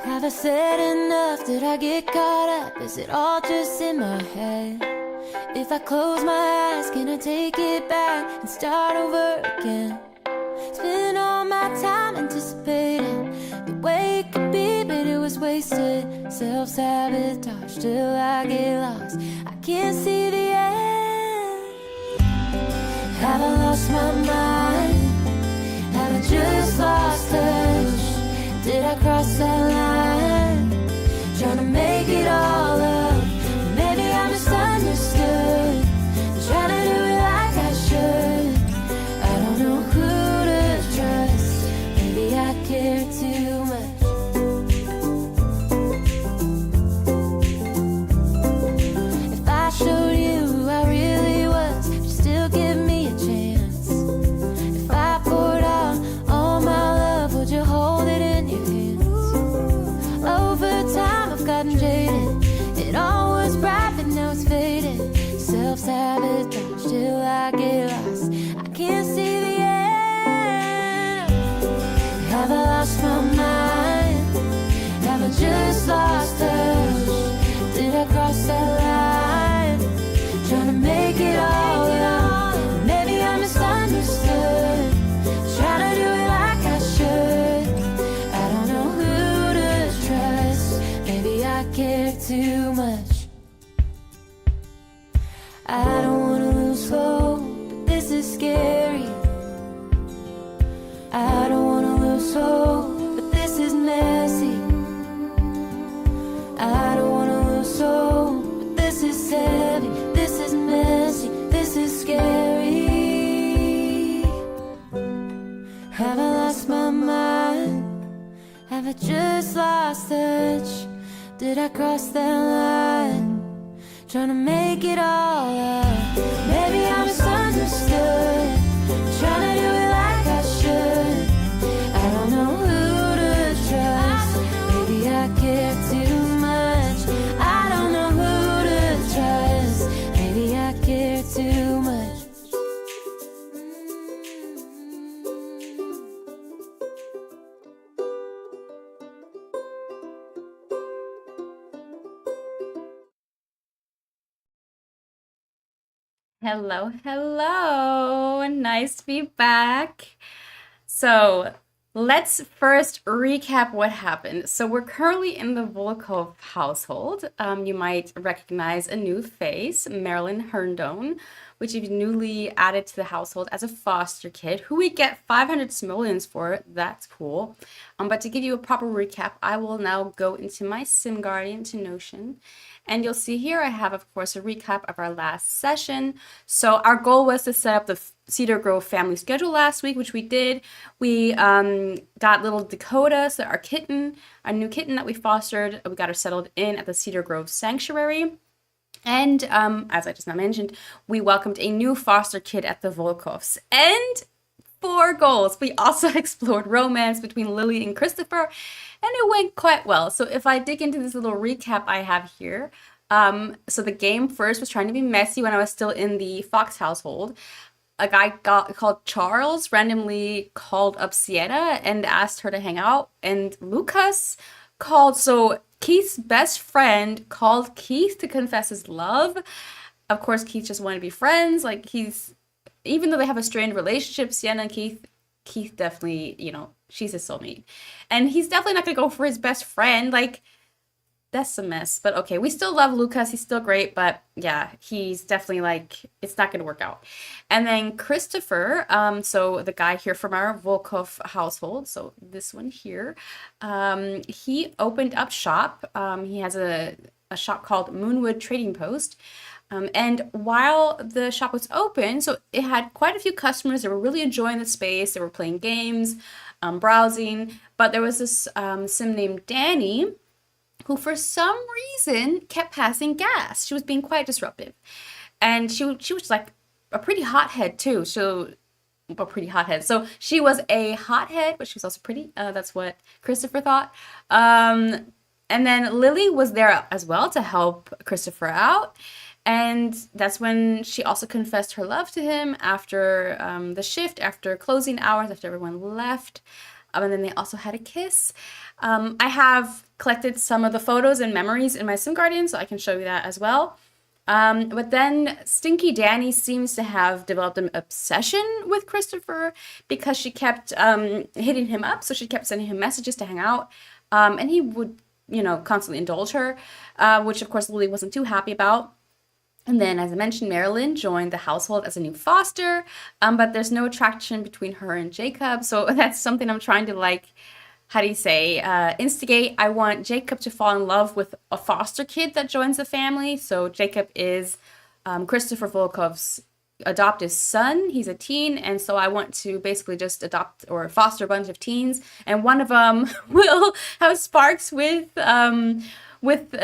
Have I said enough? Did I get caught up? Is it all just in my head? If I close my eyes, can I take it back and start over again? Spend all my time anticipating the way it could be, but it was wasted. Self-sabotage till I get lost. I can't see the end. Have I lost my mind? Have I just lost touch? Did I cross that line? Trying to make it all up. Maybe I misunderstood. Trying to do it like I should. I don't know who to trust. Maybe I care too much. If I showed you who I really was, would you still give me a chance? If I poured out all my love, would you hold it in your hands? Over time I've gotten jaded. It all was bright but now it's faded. Self-sabotage till I get lost. I can't see the end. Have I lost my mind? Have I just lost touch? Did I cross that line? Trying to make it all up. Maybe I misunderstood. Trying to do it like I should. I don't know who to trust. Maybe I care too much. I don't wanna lose hope, but this is scary. I don't wanna lose hope, but this is messy. I don't wanna lose hope, but this is heavy. This is messy, this is scary. Have I lost my mind? Have I just lost touch? Did I cross that line? Trying to make it all up. Maybe I misunderstood. Trying to do it like I should. I don't know who to trust. Maybe I care too much. I don't know who to trust. Maybe I care too much. Hello, hello. Nice to be back. So let's first recap what happened. So we're currently in the Volkov household. You might recognize a new face, Marilyn Herndon, which is newly added to the household as a foster kid, who we get 500 simoleons for. That's cool. But to give you a proper recap, I will now go into my Sim Guardian to Notion. And you'll see here I have, of course, a recap of our last session. So our goal was to set up the Cedar Grove family schedule last week, which we did. We got little Dakota, so our kitten, our new kitten that we fostered. We got her settled in at the Cedar Grove Sanctuary. And as I just now mentioned, we welcomed a new foster kid at the Volkovs. And 4 goals. We also explored romance between Lily and Christopher, and it went quite well. So if I dig into this little recap I have here, so the game first was trying to be messy when I was still in the Fox household. A guy called Charles randomly called up Sienna and asked her to hang out, and Lucas called, so Keith's best friend called Keith to confess his love. Of course, Keith just wanted to be friends. Like, even though they have a strained relationship, Sienna and Keith definitely, she's his soulmate. And he's definitely not going to go for his best friend. Like, that's a mess. But okay, we still love Lucas. He's still great. But yeah, he's definitely it's not going to work out. And then Christopher, so the guy here from our Volkov household, so this one here, he opened up shop. He has a shop called Moonwood Trading Post. And while the shop was open, so it had quite a few customers that were really enjoying the space. They were playing games, browsing. But there was this sim named Danny, who for some reason kept passing gas. She was being quite disruptive. And she was like a pretty hothead too. So she was a hothead, but she was also pretty. That's what Christopher thought. And then Lily was there as well to help Christopher out. And that's when she also confessed her love to him after the shift, after closing hours, after everyone left. And then they also had a kiss. I have collected some of the photos and memories in my Sim Guardian, so I can show you that as well. But then Stinky Danny seems to have developed an obsession with Christopher because she kept hitting him up. So she kept sending him messages to hang out. And he would, constantly indulge her, which of course Lily wasn't too happy about. And then, as I mentioned, Marilyn joined the household as a new foster, but there's no attraction between her and Jacob. So that's something I'm trying to how do you say, instigate. I want Jacob to fall in love with a foster kid that joins the family. So Jacob is Christopher Volkov's adopted son. He's a teen, and so I want to basically just adopt or foster a bunch of teens, and one of them will have sparks with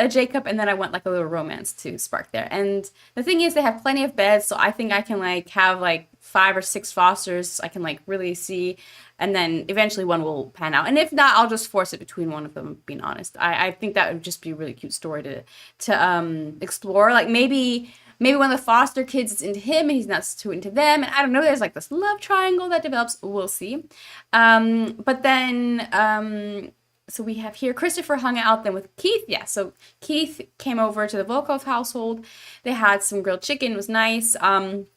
Jacob, and then I want a little romance to spark there. And the thing is, they have plenty of beds, so I think I can have 5 or 6 fosters. I can really see, and then eventually one will pan out. And if not, I'll just force it between one of them. Being honest, I think that would just be a really cute story to explore. Maybe one of the foster kids is into him and he's not too into them, and I don't know. There's this love triangle that develops. We'll see. But then. So we have here Christopher hung out then with Keith. Yeah, so Keith came over to the Volkov household. They had some grilled chicken. It was nice. And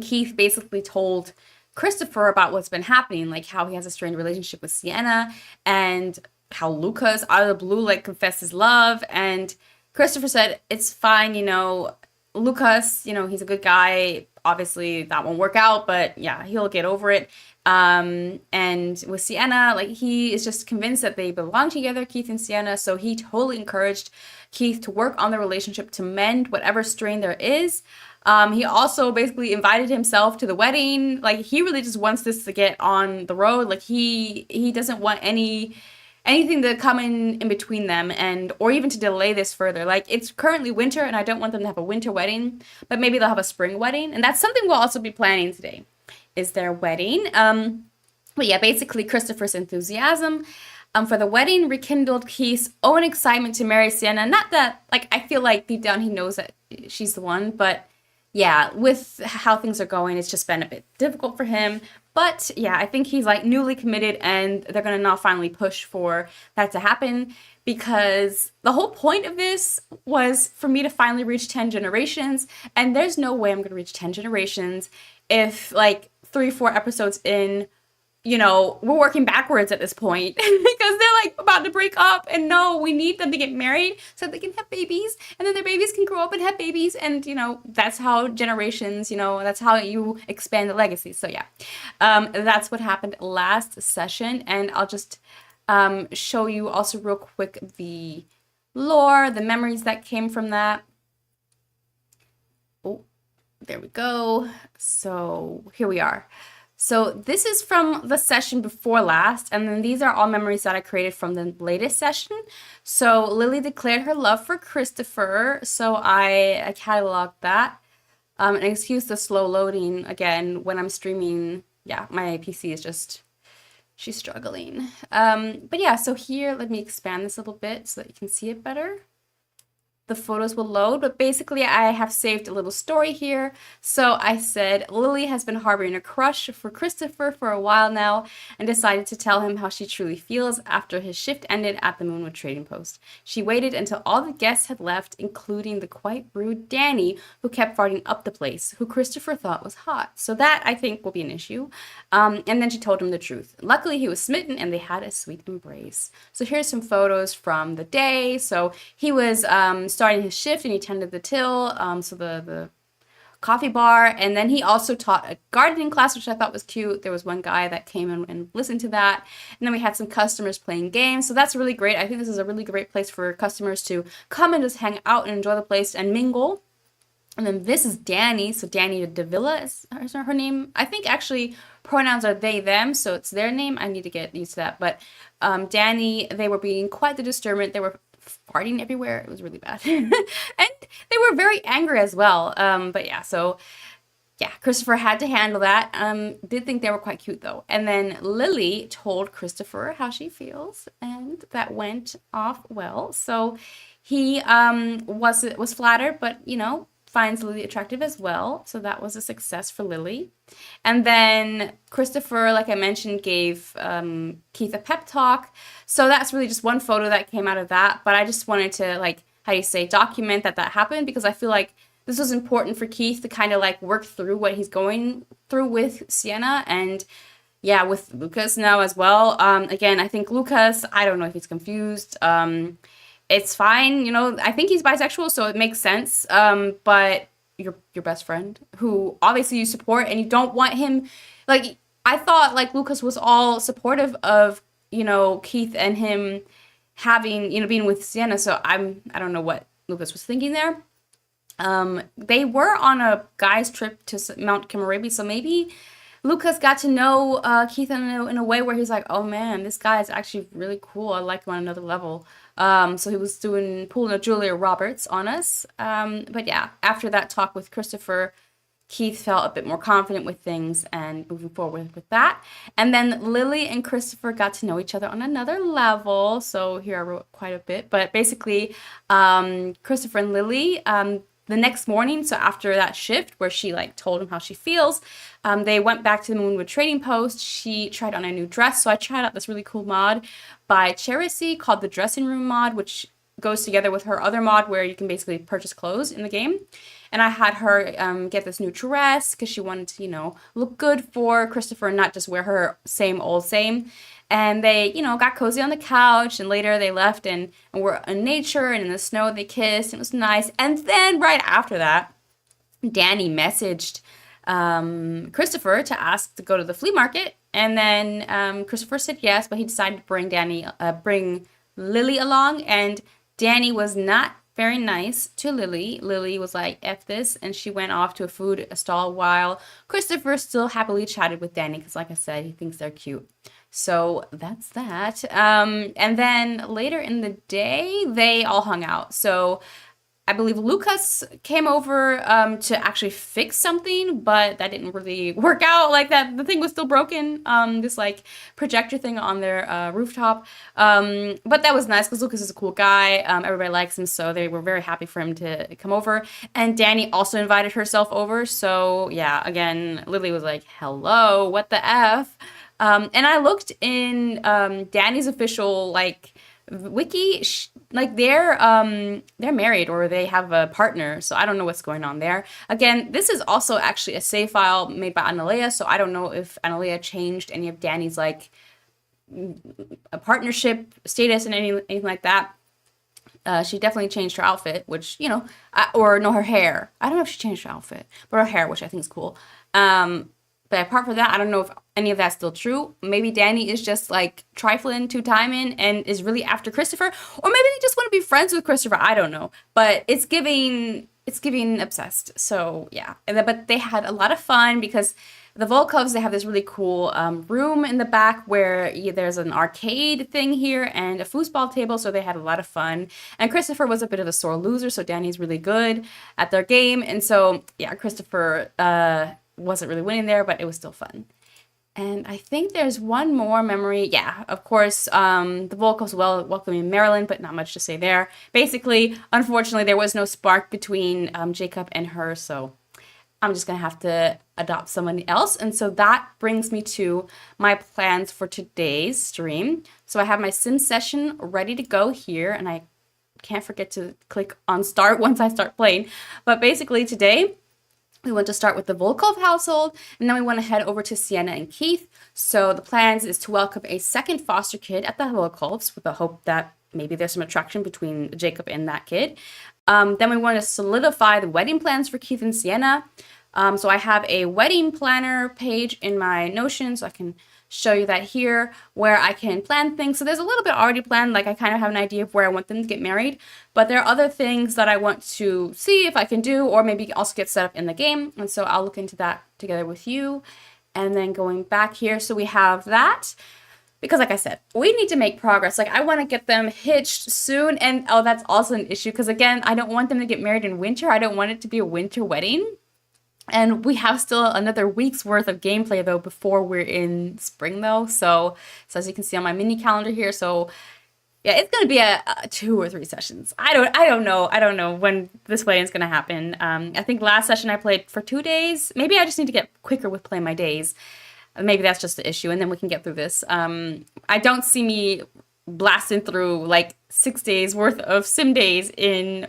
Keith basically told Christopher about what's been happening, how he has a strained relationship with Sienna and how Lucas out of the blue confessed his love. And Christopher said, it's fine, Lucas, he's a good guy. Obviously that won't work out, but yeah, he'll get over it. And with Sienna, he is just convinced that they belong together, Keith and Sienna. So he totally encouraged Keith to work on the relationship to mend whatever strain there is. He also basically invited himself to the wedding. He really just wants this to get on the road. He doesn't want anything to come in between them, or even to delay this further. It's currently winter, and I don't want them to have a winter wedding, but maybe they'll have a spring wedding, and that's something we'll also be planning today, is their wedding. But yeah, basically Christopher's enthusiasm for the wedding rekindled Keith's own excitement to marry Sienna. Not that, I feel deep down he knows that she's the one, but yeah, with how things are going, it's just been a bit difficult for him. But yeah, I think he's newly committed, and they're going to now finally push for that to happen, because the whole point of this was for me to finally reach 10 generations. And there's no way I'm going to reach 10 generations if 3-4 episodes in, we're working backwards at this point because they're about to break up, and no, we need them to get married so they can have babies, and then their babies can grow up and have babies, and that's how generations, that's how you expand the legacy. So yeah, that's what happened last session, and I'll just show you also real quick the lore, the memories that came from that. Oh, there we go. So here we are. So this is from the session before last, and then these are all memories that I created from the latest session. So Lily declared her love for Christopher, so I cataloged that. And excuse the slow loading again when I'm streaming. Yeah, my PC is just, she's struggling. But yeah, so here, let me expand this a little bit so that you can see it better. The photos will load, but basically I have saved a little story here. So I said, Lily has been harboring a crush for Christopher for a while now and decided to tell him how she truly feels after his shift ended at the Moonwood Trading Post. She waited until all the guests had left, including the quite rude Danny, who kept farting up the place, who Christopher thought was hot. So that, I think, will be an issue. And then she told him the truth. Luckily, he was smitten and they had a sweet embrace. So here's some photos from the day. So he was starting his shift and he tended the till, so the coffee bar, and then he also taught a gardening class, which I thought was cute. There was one guy that came in and listened to that, and then we had some customers playing games, so that's really great. I think this is a really great place for customers to come and just hang out and enjoy the place and mingle. And then this is Danny, so Danny Davila is her name. I think actually pronouns are they, them, so it's their name. I need to get used to that, but Danny, they were being quite the disturbance. They were farting everywhere. It was really bad. And they were very angry as well. But yeah, so yeah, Christopher had to handle that. Did think they were quite cute though. And then Lily told Christopher how she feels, and that went off well. So he was flattered, but finds Lily attractive as well. So that was a success for Lily. And then Christopher, like I mentioned, gave Keith a pep talk. So that's really just one photo that came out of that. But I just wanted to, like, how you say, document that happened, because I feel like this was important for Keith to kind of like work through what he's going through with Sienna, and yeah, with Lucas now as well. Again, I think Lucas, I don't know if he's confused. It's fine, you know, I think he's bisexual, so it makes sense. But your best friend, who obviously you support, and you don't want him, like, I thought like Lucas was all supportive of, you know, Keith and him having, you know, being with Sienna. So I don't know what Lucas was thinking there. They were on a guy's trip to Mount Kimarabi, so maybe Lucas got to know Keith in a way where he's like, oh man, this guy is actually really cool. I like him on another level. So he was pulling a Julia Roberts on us. But yeah, after that talk with Christopher, Keith felt a bit more confident with things and moving forward with that. And then Lily and Christopher got to know each other on another level. So here I wrote quite a bit. But basically, Christopher and Lily, the next morning, so after that shift where she like told him how she feels, they went back to the Moonwood Trading Post. She tried on a new dress. So I tried out this really cool mod by Cherisy called the Dressing Room mod, which goes together with her other mod where you can basically purchase clothes in the game. And I had her get this new dress because she wanted to, you know, look good for Christopher and not just wear her same old same. And they, you know, got cozy on the couch, and later they left and were in nature, and in the snow they kissed. It was nice. And then right after that, Danny messaged Christopher to ask to go to the flea market. And then Christopher said yes, but he decided to bring Lily along. And Danny was not very nice to Lily. Lily was like, F this, and she went off to a food stall while Christopher still happily chatted with Danny because, like I said, he thinks they're cute. So that's that. And then later in the day, they all hung out. So I believe Lucas came over to actually fix something, but that didn't really work out. Like that, the thing was still broken. This like projector thing on their rooftop. But that was nice because Lucas is a cool guy. Everybody likes him, so they were very happy for him to come over. And Danny also invited herself over. So yeah, again, Lily was like, "Hello, what the f?" And I looked in Danny's official like wiki, like they're married or they have a partner, so I don't know what's going on there. Again, this is also actually a save file made by Analea, so I don't know if Analea changed any of Danny's like a partnership status and anything like that. She definitely changed her outfit, which, you know, or no, her hair. I don't know if she changed her outfit, but her hair, which I think is cool. But apart from that, I don't know if any of that's still true. Maybe Danny is just like trifling, two-timing, and is really after Christopher. Or maybe they just want to be friends with Christopher. I don't know. But it's giving obsessed. So yeah. But they had a lot of fun because the Volkovs, they have this really cool room in the back where there's an arcade thing here and a foosball table. So they had a lot of fun. And Christopher was a bit of a sore loser. So Danny's really good at their game. And so, yeah, Christopher wasn't really winning there, but it was still fun. And I think there's one more memory. Yeah, of course, the Volkovs welcoming Marilyn, but not much to say there. Basically, unfortunately, there was no spark between Jacob and her, so I'm just going to have to adopt someone else. And so that brings me to my plans for today's stream. So I have my sim session ready to go here, and I can't forget to click on start once I start playing. But basically today, we want to start with the Volkov household, and then we want to head over to Sienna and Keith. So the plans is to welcome a second foster kid at the Volkovs with the hope that maybe there's some attraction between Jacob and that kid. Then we want to solidify the wedding plans for Keith and Sienna. So I have a wedding planner page in my Notion, so I can show you that here, where I can plan things. So there's a little bit already planned, like I kind of have an idea of where I want them to get married, but there are other things that I want to see if I can do, or maybe also get set up in the game. And so I'll look into that together with you. And then going back here, so we have that. Because like I said, we need to make progress. Like I want to get them hitched soon. And oh, that's also an issue. Because again, I don't want them to get married in winter. I don't want it to be a winter wedding. And we have still another week's worth of gameplay though before we're in spring though. So as you can see on my mini calendar here, so Yeah, it's gonna be a 2 or 3 sessions. I don't know when this wedding is gonna happen. I think last session I played for 2 days. Maybe I just need to get quicker with playing my days. Maybe that's just the issue, and then we can get through this. I don't see me blasting through like 6 days worth of sim days in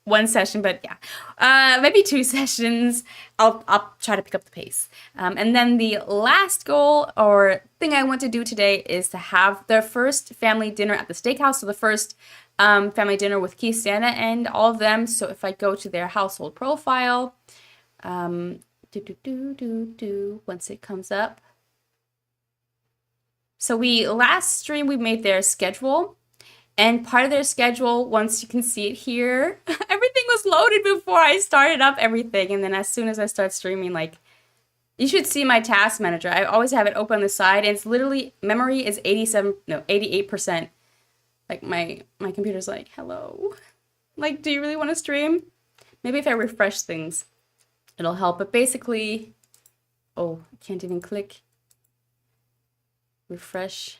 one session, but yeah, maybe 2 sessions. I'll try to pick up the pace. And then the last goal or thing I want to do today is to have their first family dinner at the steakhouse. So the first family dinner with Keith, Santa, and all of them. So if I go to their household profile, once it comes up. So last stream we made their schedule. And part of their schedule, once you can see it here, everything was loaded before I started up everything. And then as soon as I start streaming, like, you should see my task manager. I always have it open on the side, and it's literally, memory is 88%. Like, my computer's like, hello. Like, do you really want to stream? Maybe if I refresh things, it'll help. But basically, oh, I can't even click. Refresh.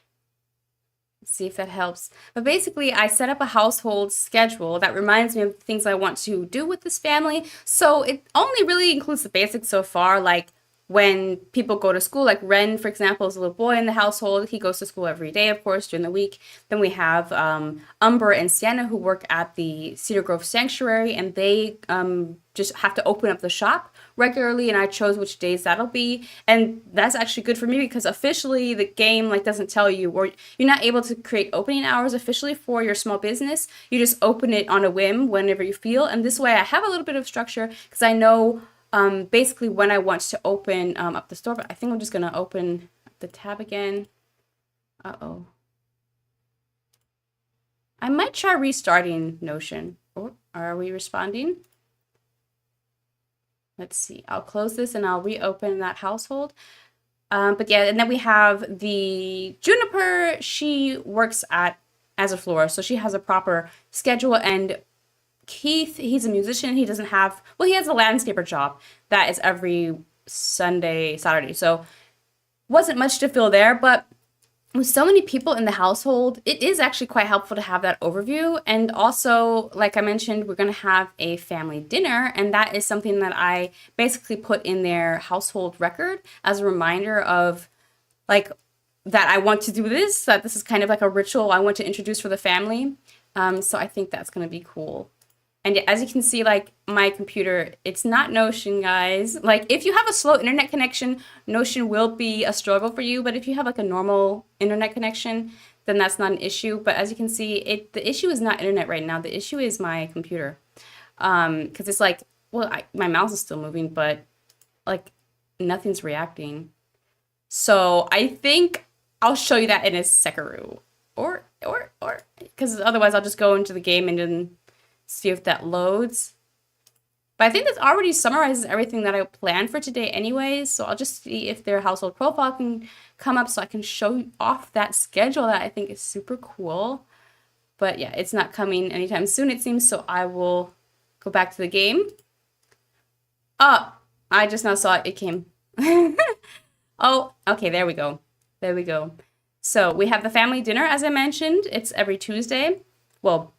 See if that helps. But basically, I set up a household schedule that reminds me of things I want to do with this family. So it only really includes the basics so far, like when people go to school, like Ren, for example, is a little boy in the household. He goes to school every day, of course, during the week. Then we have Umber and Sienna, who work at the Cedar Grove Sanctuary, and they just have to open up the shop regularly, and I chose which days that'll be. And that's actually good for me because officially the game like doesn't tell you, or you're not able to create opening hours officially for your small business. You just open it on a whim whenever you feel. And this way I have a little bit of structure because I know basically when I want to open up the store. But I think I'm just gonna open the tab again. Uh-oh. I might try restarting Notion. Oh, are we responding? Let's see. I'll close this and I'll reopen that household. But yeah, and then we have the Juniper. She works as a florist, so she has a proper schedule. And Keith, he's a musician. He doesn't have, well, he has a landscaper job that is every Sunday, Saturday. So wasn't much to fill there, but with so many people in the household, it is actually quite helpful to have that overview. And also, like I mentioned, we're going to have a family dinner, and that is something that I basically put in their household record as a reminder of like that I want to do this, that this is kind of like a ritual I want to introduce for the family. So I think that's going to be cool. And as you can see, like my computer, it's not Notion, guys. Like if you have a slow internet connection, Notion will be a struggle for you. But if you have like a normal internet connection, then that's not an issue. But as you can see, the issue is not internet right now. The issue is my computer. Because it's like, well, my mouse is still moving, but like nothing's reacting. So I think I'll show you that in a Sekiro. Or, because otherwise I'll just go into the game and then see if that loads. But I think this already summarizes everything that I planned for today anyways. So I'll just see if their household profile can come up so I can show off that schedule that I think is super cool. But yeah, it's not coming anytime soon, it seems. So I will go back to the game. Oh, I just now saw it. It came. Oh, okay, there we go. There we go. So we have the family dinner, as I mentioned. It's every Tuesday. Well,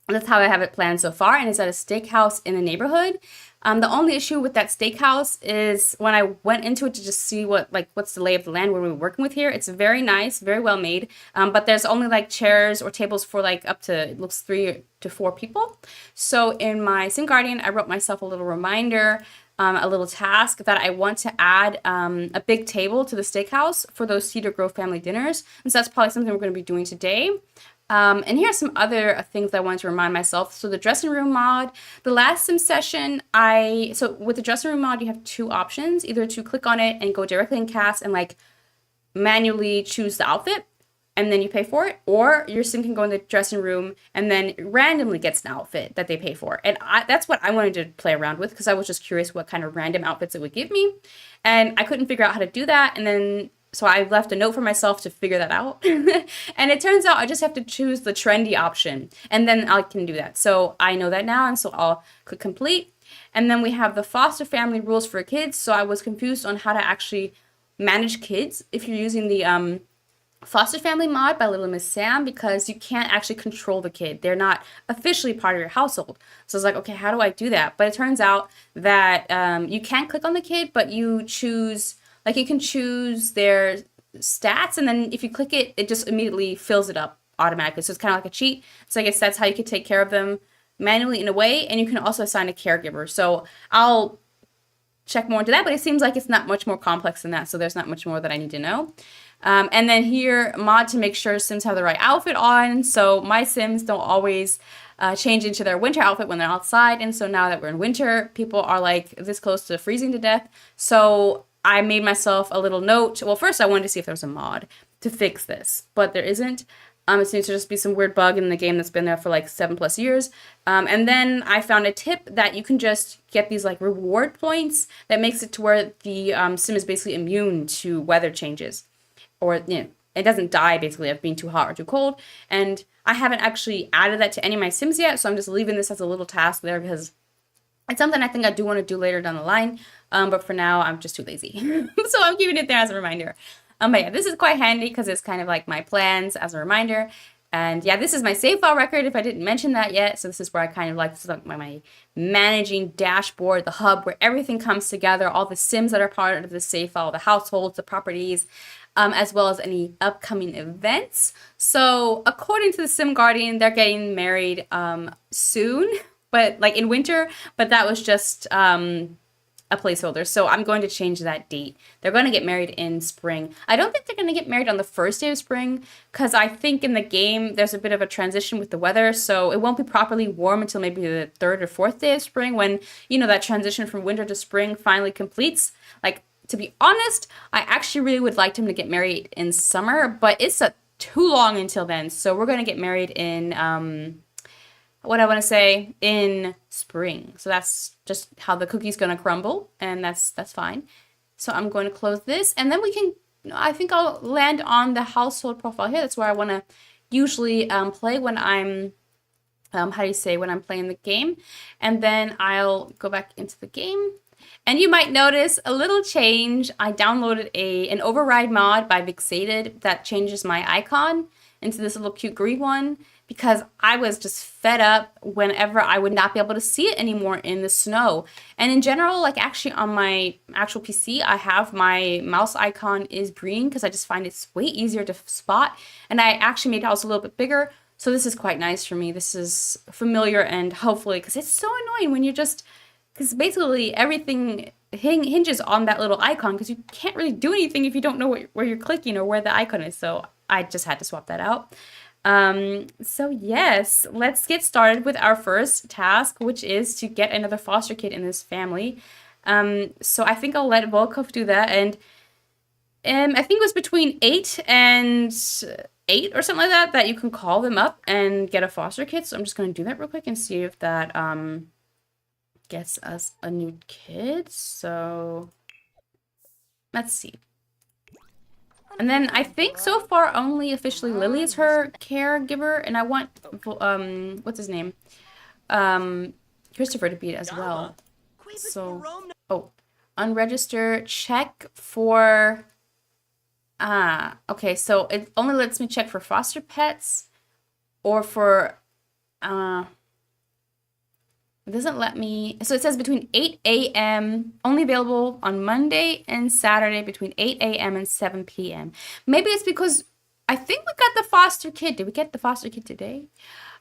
that's how I have it planned so far, and it's at a steakhouse in the neighborhood. The only issue with that steakhouse is when I went into it to just see what's the lay of the land when we were working with here. It's very nice, very well made, but there's only like chairs or tables for like up to, it looks 3 to 4 people. So in my Sim Guardian, I wrote myself a little reminder, a little task that I want to add a big table to the steakhouse for those Cedar Grove family dinners. And so that's probably something we're going to be doing today. And here's some other things I wanted to remind myself. So the dressing room mod, the last sim session, so with the dressing room mod, you have 2 options, either to click on it and go directly in cast and like manually choose the outfit and then you pay for it, or your sim can go in the dressing room and then randomly gets an outfit that they pay for. And that's what I wanted to play around with because I was just curious what kind of random outfits it would give me. And I couldn't figure out how to do that. And then so I left a note for myself to figure that out. And it turns out I just have to choose the trendy option and then I can do that. So I know that now, and so I'll click complete. And then we have the foster family rules for kids. So I was confused on how to actually manage kids if you're using the foster family mod by Little Miss Sam because you can't actually control the kid. They're not officially part of your household. So it's like, okay, how do I do that? But it turns out that you can't click on the kid, but you choose, like, you can choose their stats, and then if you click it, it just immediately fills it up automatically. So it's kind of like a cheat. So I guess that's how you could take care of them manually in a way, and you can also assign a caregiver. So I'll check more into that, but it seems like it's not much more complex than that, so there's not much more that I need to know. And then here, mod to make sure Sims have the right outfit on, so my Sims don't always change into their winter outfit when they're outside, and so now that we're in winter, people are like this close to freezing to death, so I made myself a little note. Well, first I wanted to see if there was a mod to fix this, but there isn't. It seems to just be some weird bug in the game that's been there for like 7+ years. And then I found a tip that you can just get these like reward points that makes it to where the sim is basically immune to weather changes. Or, you know, it doesn't die basically of being too hot or too cold. And I haven't actually added that to any of my sims yet, so I'm just leaving this as a little task there because it's something I think I do want to do later down the line. But for now, I'm just too lazy. So I'm keeping it there as a reminder. But yeah, this is quite handy because it's kind of like my plans as a reminder. And yeah, this is my save file record if I didn't mention that yet. So this is where I kind of like, this is like my managing dashboard, the hub where everything comes together, all the sims that are part of the save file, the households, the properties, as well as any upcoming events. So according to the Sim Guardian, they're getting married soon, but like in winter, but that was just a placeholder. So I'm going to change that date. They're going to get married in spring. I don't think they're going to get married on the first day of spring because I think in the game there's a bit of a transition with the weather. So it won't be properly warm until maybe the 3rd or 4th day of spring when, you know, that transition from winter to spring finally completes. Like, to be honest, I actually really would like them to get married in summer, but it's too long until then. So we're going to get married in what I want to say in spring. So that's just how the cookie's going to crumble, and that's fine. So I'm going to close this, and then we can, I think I'll land on the household profile here. That's where I want to usually play when I'm, when I'm playing the game. And then I'll go back into the game. And you might notice a little change. I downloaded an override mod by Cedar that changes my icon into this little cute green one because I was just fed up whenever I would not be able to see it anymore in the snow. And in general, like actually on my actual PC, I have my mouse icon is green because I just find it's way easier to spot. And I actually made the house a little bit bigger. So this is quite nice for me. This is familiar and hopefully, because it's so annoying when you just, because basically everything hinges on that little icon because you can't really do anything if you don't know where you're clicking or where the icon is. So I just had to swap that out. So yes, let's get started with our first task, which is to get another foster kid in this family. So I think I'll let Volkov do that. And I think it was between 8 and 8 or something like that you can call them up and get a foster kid. So I'm just going to do that real quick and see if that gets us a new kid. So let's see. And then I think so far only officially Lily is her caregiver, and I want what's his name, Christopher to be it as well. So unregistered, check for okay, so it only lets me check for foster pets or for it doesn't let me, so it says between 8 a.m. only available on Monday and Saturday between 8 a.m. and 7 p.m. Maybe it's because I think we got the foster kid. Did we get the foster kid today?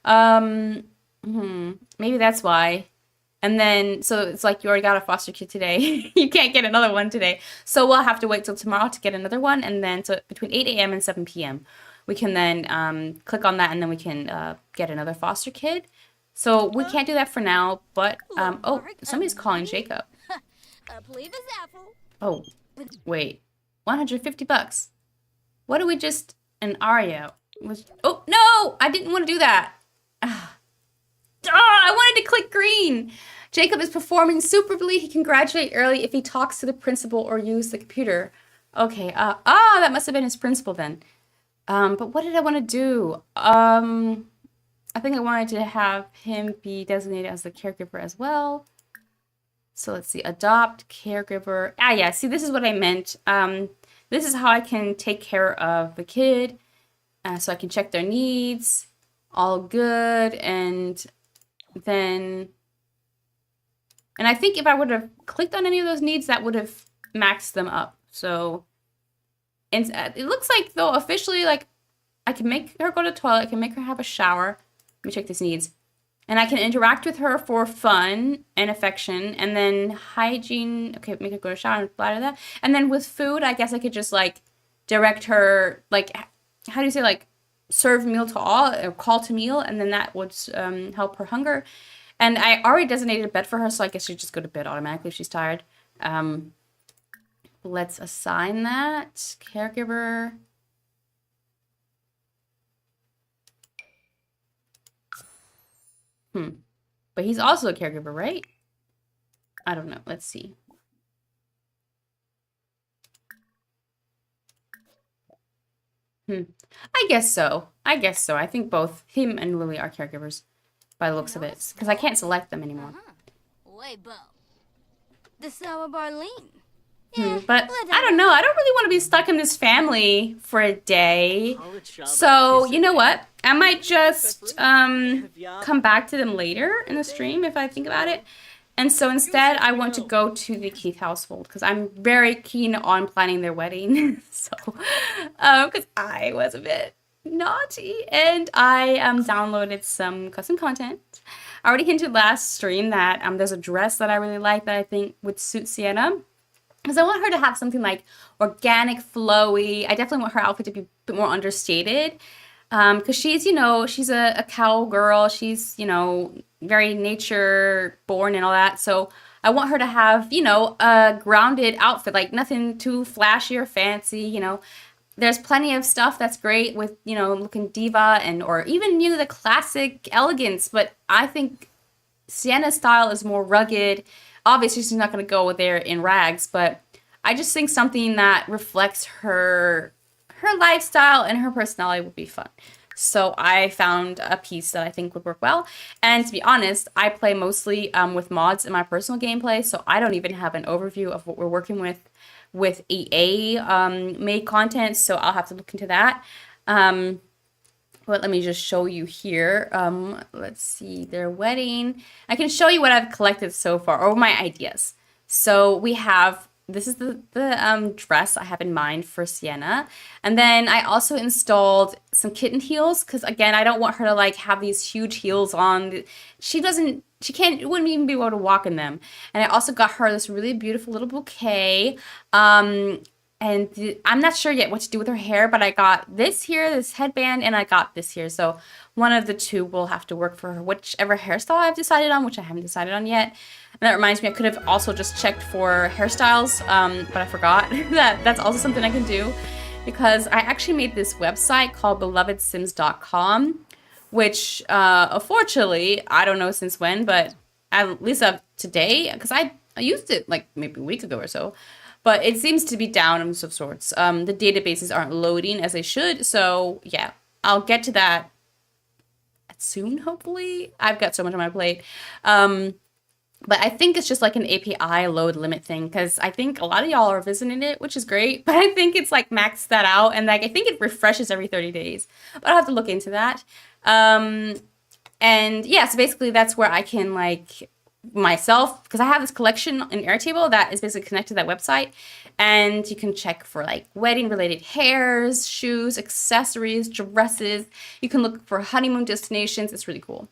Maybe that's why. And then, so it's like you already got a foster kid today. You can't get another one today. So we'll have to wait till tomorrow to get another one. And then, so between 8 a.m. and 7 p.m. we can then click on that and then we can get another foster kid. So we can't do that for now, but, oh, somebody's calling Jacob. Oh, wait, 150 bucks. What do we just, an Aria was, oh, no, I didn't want to do that. I wanted to click green. Jacob is performing superbly. He can graduate early if he talks to the principal or use the computer. Okay, that must have been his principal then. But what did I want to do? I think I wanted to have him be designated as the caregiver as well. So let's see, adopt, caregiver. Yeah, see, this is what I meant. this is how I can take care of the kid. So I can check their needs, all good, and then, and I think if I would have clicked on any of those needs, that would have maxed them up. So, and it looks like though officially, like I can make her go to the toilet, I can make her have a shower. Let me check these needs. And I can interact with her for fun and affection, and then hygiene. Okay, make her go to shower and blah, blah, blah. And then with food, I guess I could just like direct her, like, how do you say, like, serve meal to all or call to meal, and then that would help her hunger. And I already designated a bed for her, so I guess she'd just go to bed automatically if she's tired. Let's assign that caregiver. But he's also a caregiver, right? I don't know. Let's see. I guess so. I guess so. I think both him and Lily are caregivers by the looks of it, because I can't select them anymore. But I don't know. I don't really want to be stuck in this family for a day. So, you know what? I might just come back to them later in the stream if I think about it. And so instead, I want to go to the Keith household because I'm very keen on planning their wedding. So, because I was a bit naughty and I downloaded some custom content. I already hinted last stream that there's a dress that I really like that I think would suit Sienna. Because I want her to have something like organic, flowy. I definitely want her outfit to be a bit more understated. Because she's, you know, she's a cowgirl. She's, you know, very nature born and all that. So I want her to have, you know, a grounded outfit, like nothing too flashy or fancy, you know. There's plenty of stuff that's great with, you know, looking diva and, or even, you know, the classic elegance. But I think Sienna's style is more rugged. Obviously, she's not going to go there in rags, but I just think something that reflects her lifestyle and her personality would be fun. So I found a piece that I think would work well. And to be honest, I play mostly with mods in my personal gameplay, so I don't even have an overview of what we're working with EA made content, so I'll have to look into that. But let me just show you here. Let's see, their wedding. I can show you what I've collected so far, or my ideas. So we have, this is the dress I have in mind for Sienna. And then I also installed some kitten heels, because again, I don't want her to like have these huge heels on. Wouldn't even be able to walk in them. And I also got her this really beautiful little bouquet. And I'm not sure yet what to do with her hair, but I got this here, this headband, and I got this here. So one of the two will have to work for her, whichever hairstyle I've decided on, which I haven't decided on yet. And that reminds me, I could have also just checked for hairstyles, but I forgot that that's also something I can do, because I actually made this website called belovedsims.com, which unfortunately, I don't know since when, but at least up today, because I used it like maybe a week ago or so. But it seems to be down of some sorts. The databases aren't loading as they should. So yeah, I'll get to that soon, hopefully. I've got so much on my plate. But I think it's just like an API load limit thing, because I think a lot of y'all are visiting it, which is great. But I think it's like maxed that out. And like I think it refreshes every 30 days. But I'll have to look into that. And yeah, so basically that's where I can like myself, because I have this collection in Airtable that is basically connected to that website, and you can check for like wedding related hairs, shoes, accessories, dresses. You can look for honeymoon destinations. It's really cool.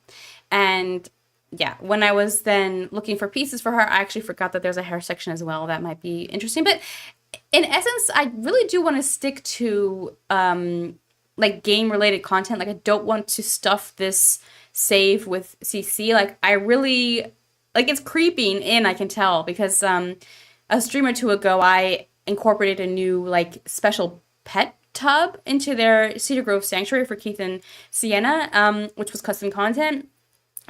And yeah, when I was then looking for pieces for her, I actually forgot that there's a hair section as well that might be interesting. But in essence, I really do want to stick to like game related content. Like I don't want to stuff this save with CC. Like I really, like it's creeping in, I can tell, because a stream or two ago, I incorporated a new like special pet tub into their Cedar Grove sanctuary for Keith and Sienna, which was custom content.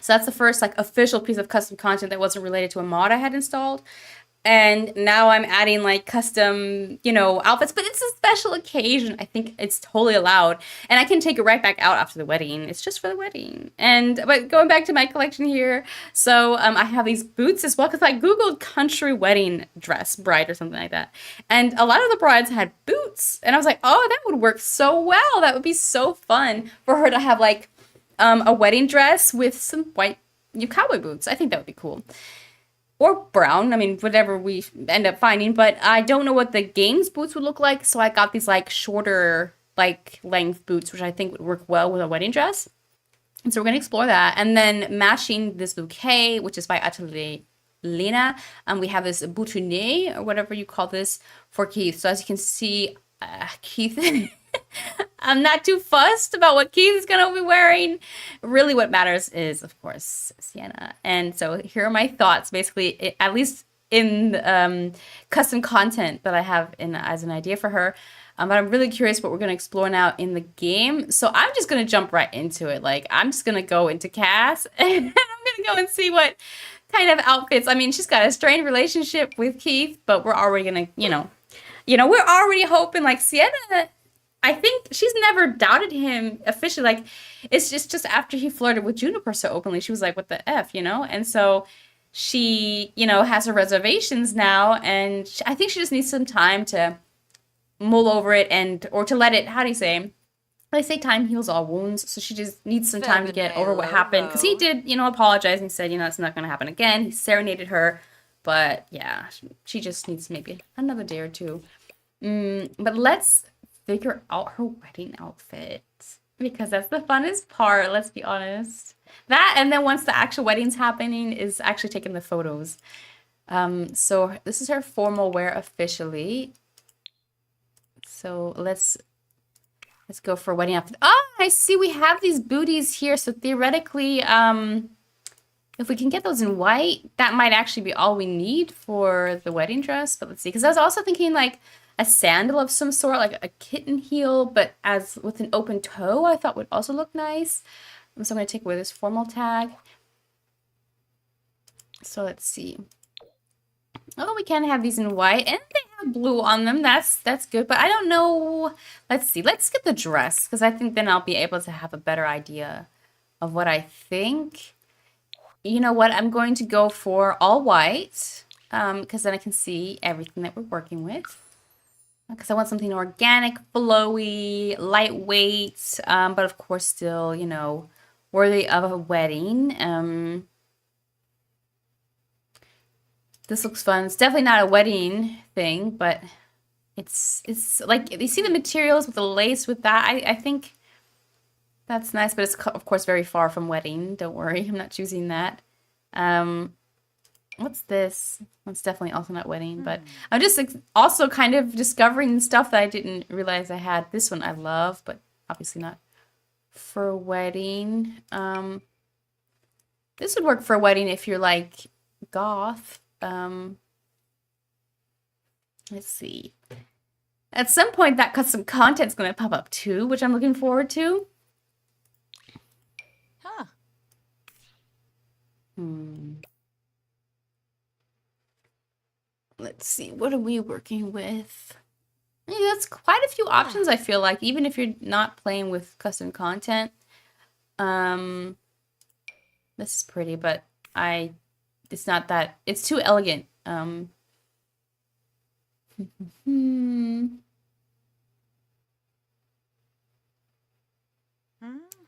So that's the first like official piece of custom content that wasn't related to a mod I had installed. And now I'm adding like custom, outfits, but it's a special occasion. I think it's totally allowed. And I can take it right back out after the wedding. It's just for the wedding. But going back to my collection here, so I have these boots as well because I Googled country wedding dress bride or something like that. And a lot of the brides had boots. And I was like, oh, that would work so well. That would be so fun for her to have like a wedding dress with some white cowboy boots. I think that would be cool or brown. I mean, whatever we end up finding. But I don't know what the games boots would look like, so I got these like shorter, like length boots, which I think would work well with a wedding dress. And so we're gonna explore that, and then matching this bouquet, which is by Atelier Lena, and we have this boutonniere or whatever you call this for Keith. So as you can see, Keith. I'm not too fussed about what Keith is going to be wearing. Really, what matters is, of course, Sienna. And so here are my thoughts, basically, at least in custom content that I have as an idea for her. But I'm really curious what we're going to explore now in the game. So I'm just going to jump right into it. Like, I'm just going to go into Cass, and I'm going to go and see what kind of outfits. I mean, she's got a strained relationship with Keith, but we're already going to, we're already hoping, like, Sienna, I think she's never doubted him officially. Like, it's just after he flirted with Juniper so openly, she was like, what the F, And so she, has her reservations now, and I think she just needs some time to mull over it or to let it, how do you say? They say time heals all wounds, so she just needs some time to get over what happened. Because he did, apologize, and he said, it's not going to happen again. He serenaded her, but yeah, she just needs maybe another day or two. But let's figure out her wedding outfit, because that's the funnest part, let's be honest. That, and then once the actual wedding's happening, is actually taking the photos. So this is her formal wear officially. So let's go for a wedding outfit. Oh, I see we have these booties here. So theoretically, if we can get those in white, that might actually be all we need for the wedding dress. But let's see, because I was also thinking like a sandal of some sort, like a kitten heel, but as with an open toe, I thought would also look nice. So I'm going to take away this formal tag. So let's see. Oh, we can have these in white, and they have blue on them. That's good, but I don't know. Let's see. Let's get the dress, because I think then I'll be able to have a better idea of what I think. You know what? I'm going to go for all white, because then I can see everything that we're working with. Because I want something organic, flowy, lightweight, but of course still, worthy of a wedding. This looks fun. It's definitely not a wedding thing, but it's like, you see the materials with the lace with that? I think that's nice, but it's of course very far from wedding. Don't worry, I'm not choosing that. What's this? It's definitely also not wedding, but I'm just also kind of discovering stuff that I didn't realize I had. This one I love, but obviously not for a wedding. This would work for a wedding if you're like goth. Let's see. At some point, that custom content's going to pop up too, which I'm looking forward to. Huh. Let's see. What are we working with? Yeah, that's quite a few options, I feel like, even if you're not playing with custom content. This is pretty, but it's not that, it's too elegant.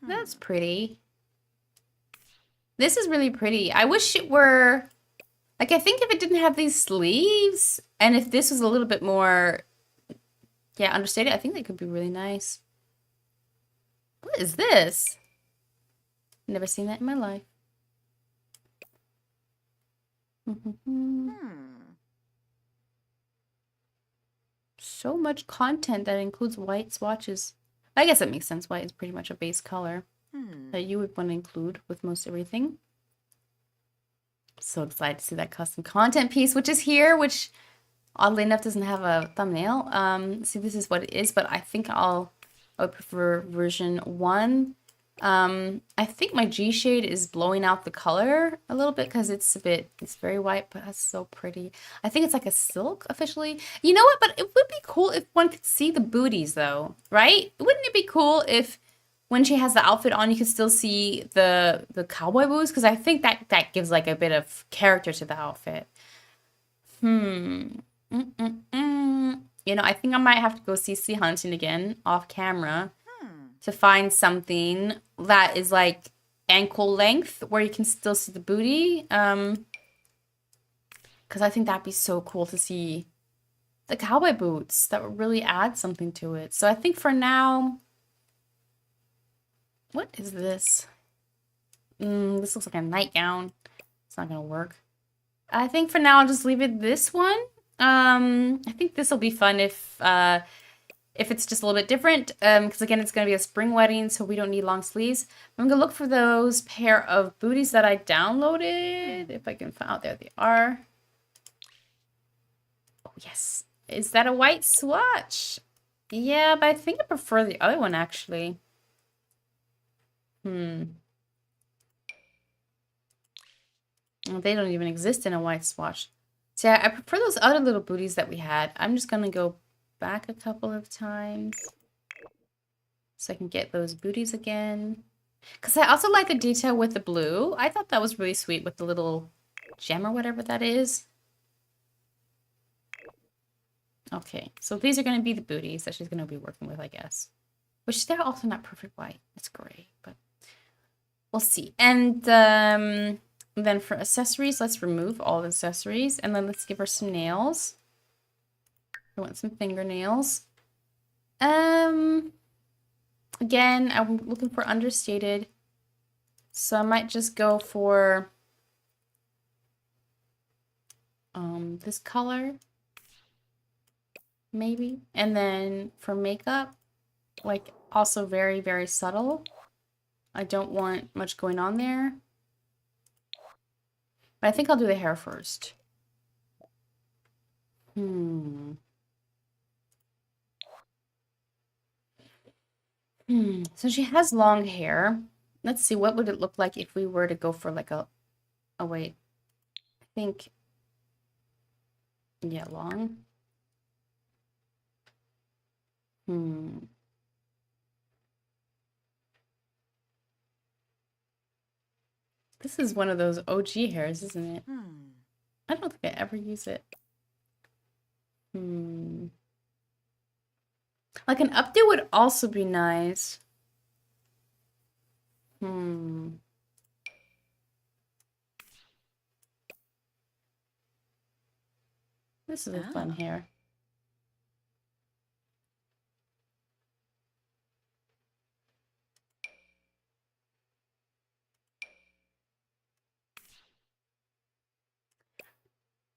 That's pretty. This is really pretty. I wish it were, like, I think if it didn't have these sleeves, and if this was a little bit more, yeah, understated, I think they could be really nice. What is this? Never seen that in my life. So much content that includes white swatches. I guess that makes sense. White is pretty much a base color that you would want to include with most everything. So excited to see that custom content piece, which is here, which oddly enough doesn't have a thumbnail. See, this is what it is, but I think I would prefer version 1. I think my G shade is blowing out the color a little bit because it's very white, but that's so pretty. I think it's like a silk officially. You know what? But it would be cool if one could see the booties though, right? Wouldn't it be cool if when she has the outfit on, you could still see the cowboy boots? Because I think that gives like a bit of character to the outfit. You know, I think I might have to go CC hunting again off camera to find something that is like ankle length where you can still see the booty. Because I think that'd be so cool to see the cowboy boots. That would really add something to it. So I think for now, what is this? This looks like a nightgown. It's not gonna work. I think for now I'll just leave it this one. I think this will be fun if it's just a little bit different. Because again, it's gonna be a spring wedding, so we don't need long sleeves. I'm gonna look for those pair of booties that I downloaded. If I can find, oh, there they are. Oh yes, is that a white swatch? Yeah, but I think I prefer the other one actually. Well, they don't even exist in a white swatch. So yeah, I prefer those other little booties that we had. I'm just gonna go back a couple of times so I can get those booties again. Because I also like the detail with the blue. I thought that was really sweet with the little gem or whatever that is. Okay, so these are gonna be the booties that she's gonna be working with, I guess. Which they're also not perfect white. It's gray, but we'll see. And then for accessories, let's remove all the accessories. And then let's give her some nails. I want some fingernails. Again, I'm looking for understated. So I might just go for this color. Maybe. And then for makeup, like also very, very subtle. I don't want much going on there. But I think I'll do the hair first. So she has long hair. Let's see, what would it look like if we were to go for like a... Oh, wait. I think... Yeah, long. This is one of those OG hairs, isn't it? I don't think I ever use it. Like an updo would also be nice. This is a fun hair.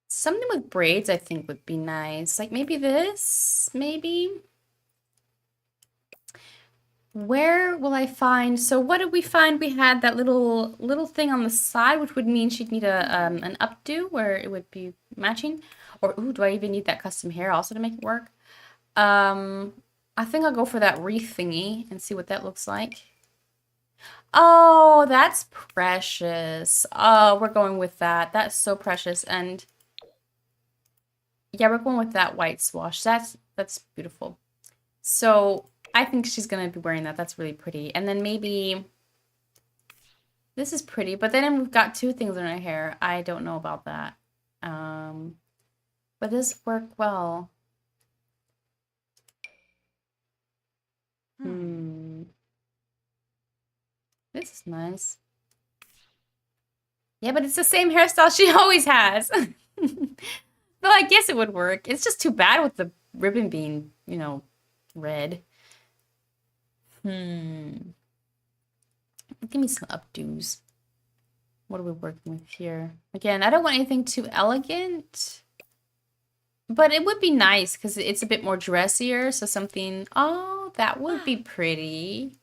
Something with braids, I think, would be nice. Like maybe this, maybe. Where will I find? So what did we find? We had that little thing on the side, which would mean she'd need a an updo where it would be matching. Or ooh, do I even need that custom hair also to make it work? I think I'll go for that wreath thingy and see what that looks like. Oh, that's precious. Oh, we're going with that. That's so precious. And yeah, we're going with that white swash. That's beautiful. So I think she's gonna be wearing that. That's really pretty. And then maybe this is pretty, but then we've got two things in her hair. I don't know about that. But this work well. This is nice. Yeah, but it's the same hairstyle she always has. Well, I guess it would work. It's just too bad with the ribbon being, you know, red. Give me some updos. What are we working with here? Again, I don't want anything too elegant. But it would be nice because it's a bit more dressier. So something... Oh, that would be pretty.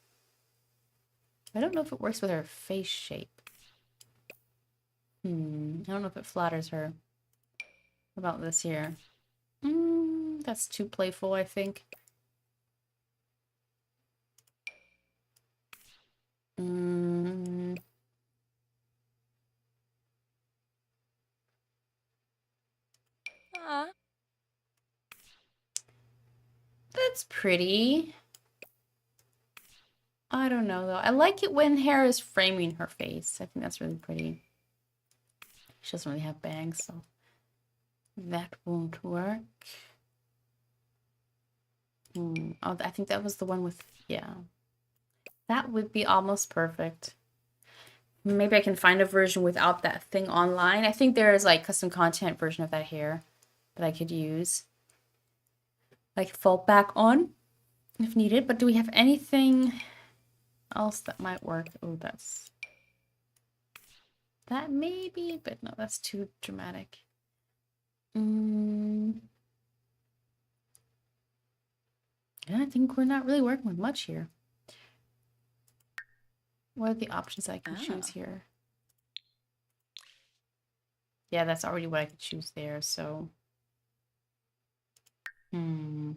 I don't know if it works with her face shape. I don't know if it flatters her. What about this here? That's too playful, I think. Mm, that's pretty. I don't know though. I like it when hair is framing her face. I think that's really pretty. She doesn't really have bangs, so that won't work. Oh, I think that was the one with, yeah. That would be almost perfect. Maybe I can find a version without that thing online. I think there is like custom content version of that hair that I could use. Like fall back on if needed. But do we have anything else that might work? Oh, that's... That maybe, but no, that's too dramatic. I think we're not really working with much here. What are the options I can choose here? Yeah, that's already what I could choose there, so... I'm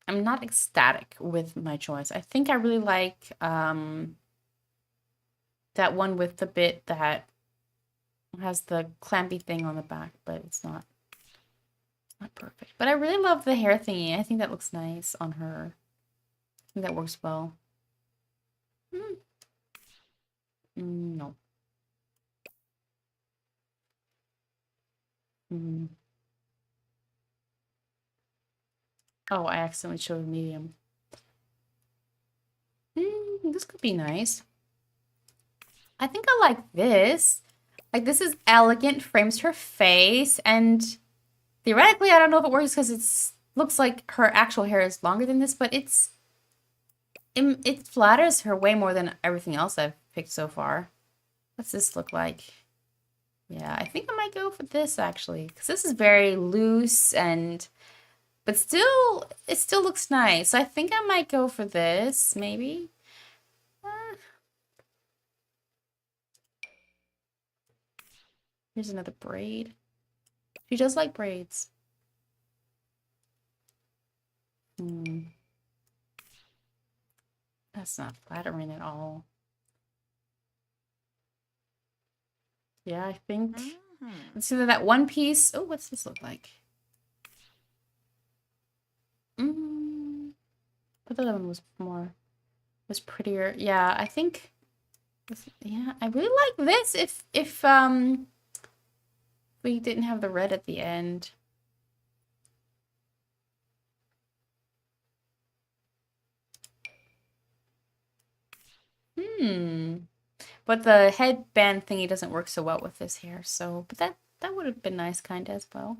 not ecstatic with my choice. I think I really like that one with the bit that has the clampy thing on the back, but it's not perfect. But I really love the hair thingy. I think that looks nice on her. I think that works well. No. Oh, I accidentally showed medium. This could be nice. I think I like this. Like, this is elegant, frames her face, and theoretically, I don't know if it works because it looks like her actual hair is longer than this, but it flatters her way more than everything else I've picked so far. What's this look like? Yeah, I think I might go for this actually, because this is very loose but still, it still looks nice. So I think I might go for this, maybe. Here's another braid. She does like braids. That's not flattering at all. Yeah, I think. Let's see that one piece. Oh, what's this look like? But the other one was prettier. Yeah, I think. Yeah, I really like this. If we didn't have the red at the end. But the headband thingy doesn't work so well with this hair, so but that would have been nice kind of as well.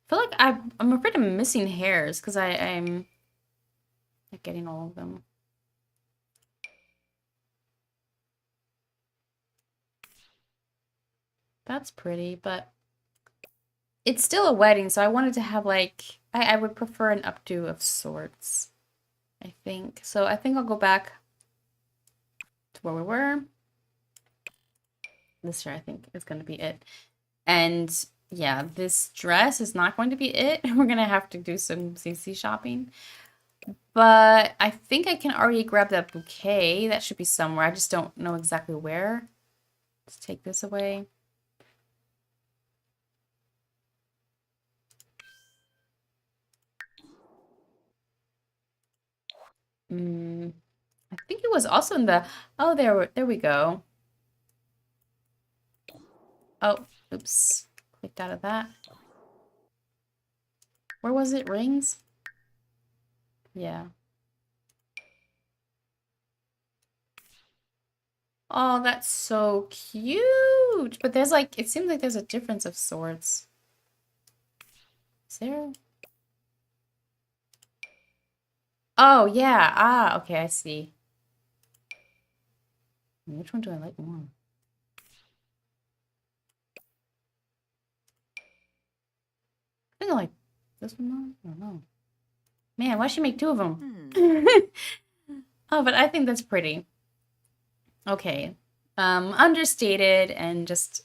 I feel like I'm afraid I'm missing hairs because I'm not getting all of them. That's pretty, but it's still a wedding, so I wanted to have like I would prefer an updo of sorts, I think. So I think I'll go back to where we were. This year I think is going to be it. And yeah, this dress is not going to be it. We're going to have to do some CC shopping. But I think I can already grab that bouquet. That should be somewhere. I just don't know exactly where. Let's take this away. I think it was also in the... Oh, there we go. Oh, oops. Clicked out of that. Where was it? Rings? Yeah. Oh, that's so cute. But there's like... It seems like there's a difference of sorts. Is there... Oh, yeah. Ah, okay, I see. Which one do I like more? I think I like this one more. I don't know. Man, why'd she make two of them? Oh, but I think that's pretty. Okay. Understated and just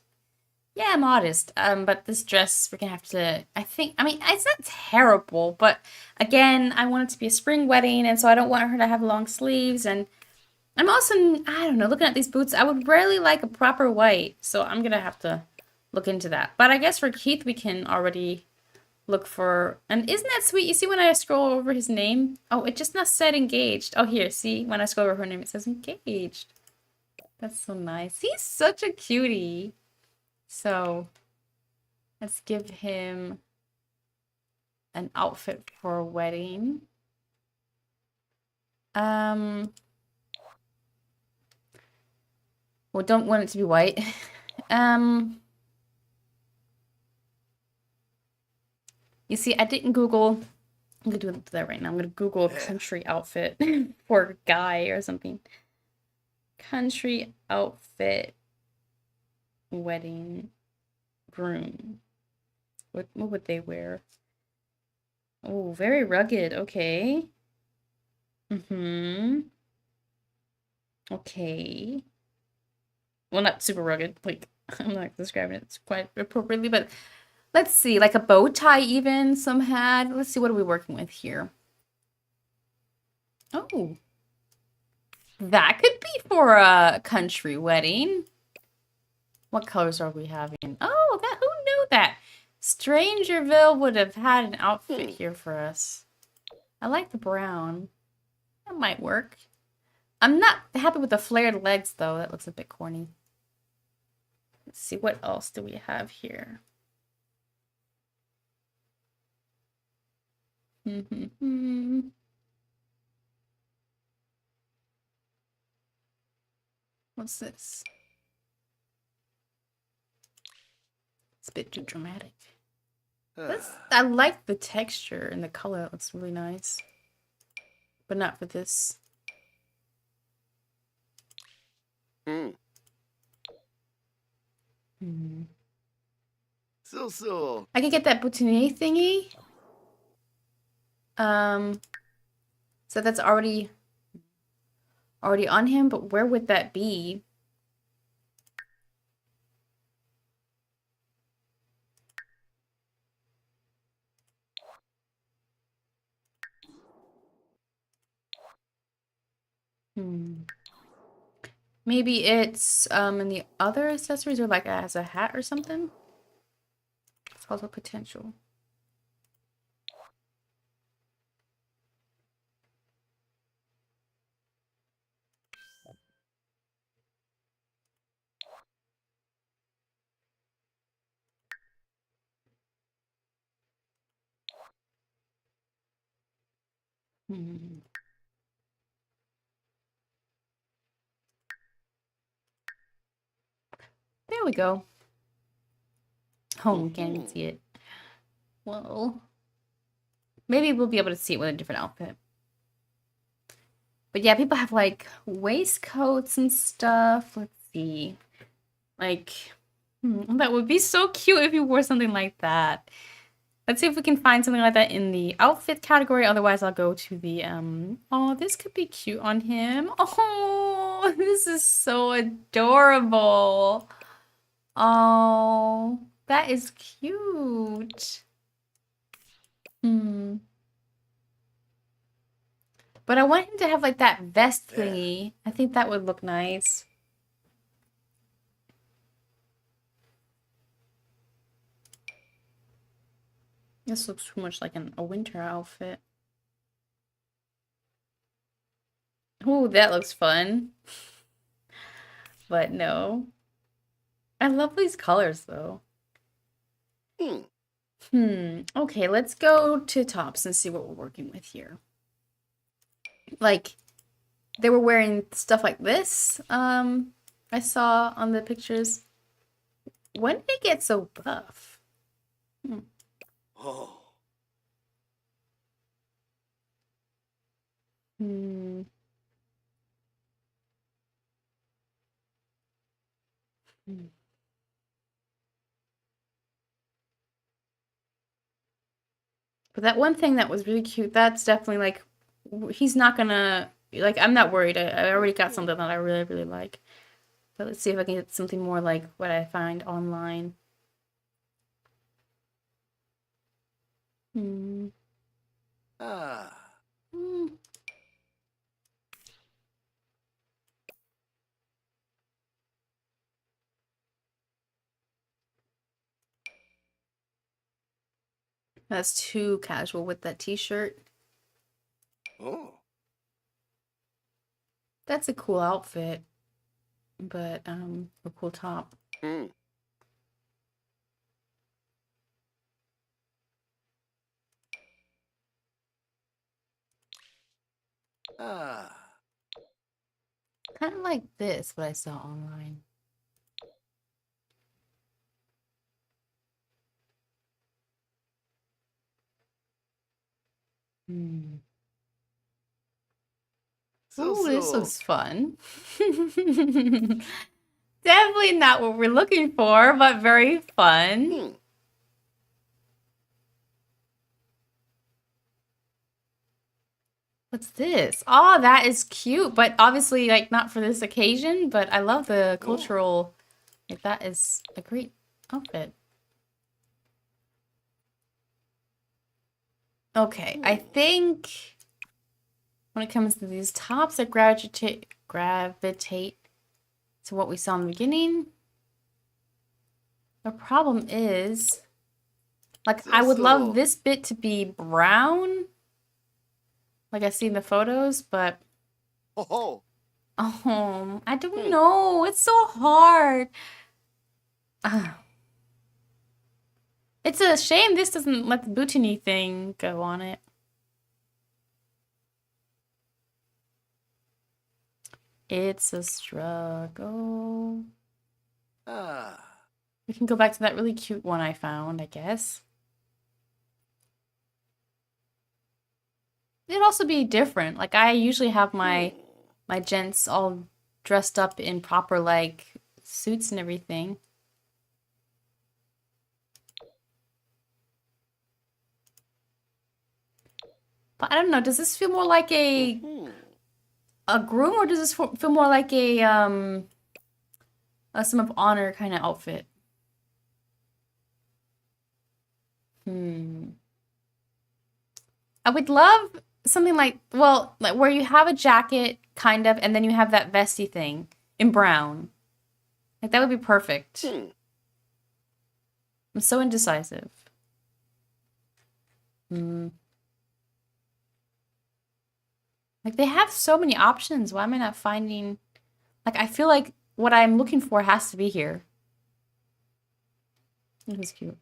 Yeah, modest. But this dress we're gonna have to. I mean, it's not terrible, but again, I want it to be a spring wedding, and so I don't want her to have long sleeves. And I'm also, I don't know, looking at these boots, I would really like a proper white, so I'm gonna have to look into that. But I guess for Keith, we can already look for. And isn't that sweet? You see when I scroll over his name? Oh, it just not said engaged. Oh, here, see when I scroll over her name, it says engaged. That's so nice. He's such a cutie. So. Let's give him an outfit for a wedding. Well, don't want it to be white. You see, I didn't Google. I'm gonna do that right now. I'm gonna Google a country outfit for a guy or something. Country outfit wedding groom. What would they wear? Oh, very rugged. Okay. Mm-hmm. Okay. Well, not super rugged. Like, I'm not describing it quite appropriately, but let's see. Like a bow tie, even some had. Let's see, what are we working with here? Oh, that could be for a country wedding. What colors are we having? Oh, who knew that? Strangerville would have had an outfit here for us. I like the brown. That might work. I'm not happy with the flared legs, though. That looks a bit corny. Let's see, what else do we have here? What's this? It's a bit too dramatic. I like the texture and the color. It looks really nice. But not for this. So. I could get that boutonniere thingy. So that's already on him, but where would that be? Maybe it's in the other accessories, or like as a hat or something. It's also potential. There we go. Oh, we can't even see it. Well, maybe we'll be able to see it with a different outfit. But yeah, people have like waistcoats and stuff. Let's see. Like, that would be so cute if you wore something like that. Let's see if we can find something like that in the outfit category. Otherwise, I'll go to the, oh, this could be cute on him. Oh, this is so adorable. Oh, that is cute. But I want him to have like that vest thingy. I think that would look nice. This looks too much like a winter outfit. Oh, that looks fun. But no. I love these colors though. Okay, let's go to tops and see what we're working with here. Like, they were wearing stuff like this. I saw on the pictures. When did they get so buff? Oh. But that one thing that was really cute, that's definitely like, he's not gonna, like, I'm not worried. I already got something that I really, really like. But let's see if I can get something more like what I find online. Hmm. Hmm. That's too casual with that t-shirt. Oh. That's a cool outfit, but a cool top. Hmm. Ah. Kind of like this, what I saw online. Hmm. So Ooh, this so. looks fun. Definitely not what we're looking for, but very fun. Hmm. What's this? Oh, that is cute, but obviously, like, not for this occasion, but I love the Oh. cultural, like, that is a great outfit. Okay, I think when it comes to these tops that gravitate to what we saw in the beginning, the problem is, like, I would love this bit to be brown, like I see in the photos, but Oh. I don't know. It's so hard. It's a shame this doesn't let the bootini thing go on it. It's a struggle. Ah. We can go back to that really cute one I found, I guess. It'd also be different. Like, I usually have my gents all dressed up in proper, like, suits and everything. But I don't know, does this feel more like a groom, or does this feel more like a some of honor kind of outfit? I would love something like, well, like where you have a jacket, kind of, and then you have that vesty thing in brown. Like, that would be perfect. I'm so indecisive. Like, they have so many options. Why am I not finding... Like, I feel like what I'm looking for has to be here. This is cute.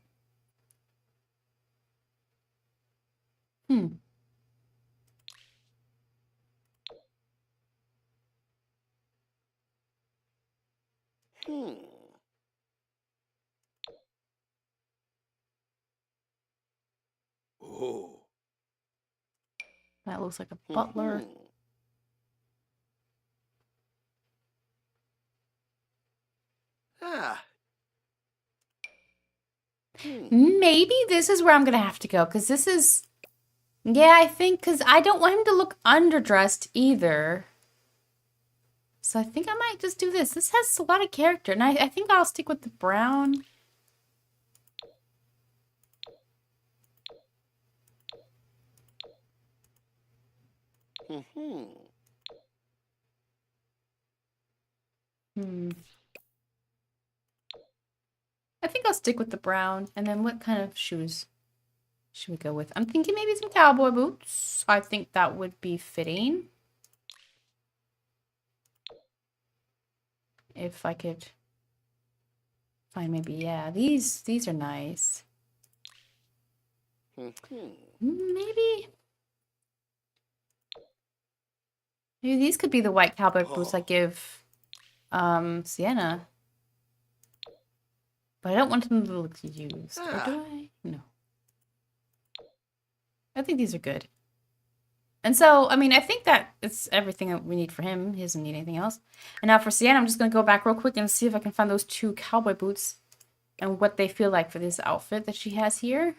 Oh. That looks like a butler. Ah. Maybe this is where I'm gonna have to go, because this is... Yeah, I think, because I don't want him to look underdressed either. So I think I might just do this. This has a lot of character, and I think I'll stick with the brown. I think I'll stick with the brown. And then what kind of shoes should we go with? I'm thinking maybe some cowboy boots. I think that would be fitting. If I could find maybe, yeah, these are nice. Maybe these could be the white cowboy boots I give Sienna. But I don't want them to look used. Or do I? No. I think these are good. And so, I mean, I think that it's everything that we need for him. He doesn't need anything else. And now for Sienna, I'm just going to go back real quick and see if I can find those two cowboy boots and what they feel like for this outfit that she has here.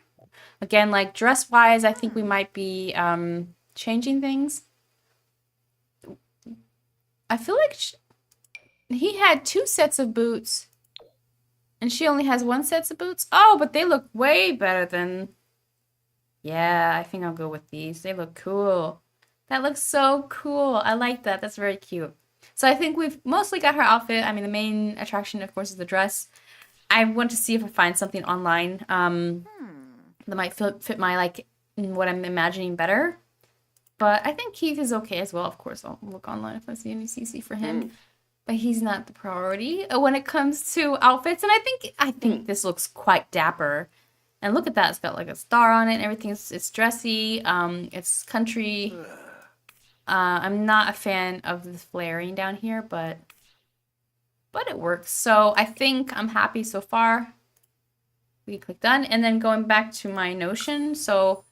Again, like, dress-wise, I think we might be changing things. I feel like he had 2 sets of boots, and she only has 1 set of boots. Oh, but they look way better than Yeah, I think I'll go with these. They look cool. That looks so cool. I like that. That's very cute. So I think we've mostly got her outfit. I mean, the main attraction, of course, is the dress. I want to see if I find something online that might fit my, like, what I'm imagining better. But I think Keith is okay as well. Of course, I'll look online if I see any CC for him. But he's not the priority when it comes to outfits. And I think this looks quite dapper. And look at that, it's got like a star on it and everything. It's dressy, it's country. I'm not a fan of the flaring down here, but it works. So I think I'm happy so far. We click done, and then going back to my Notion. So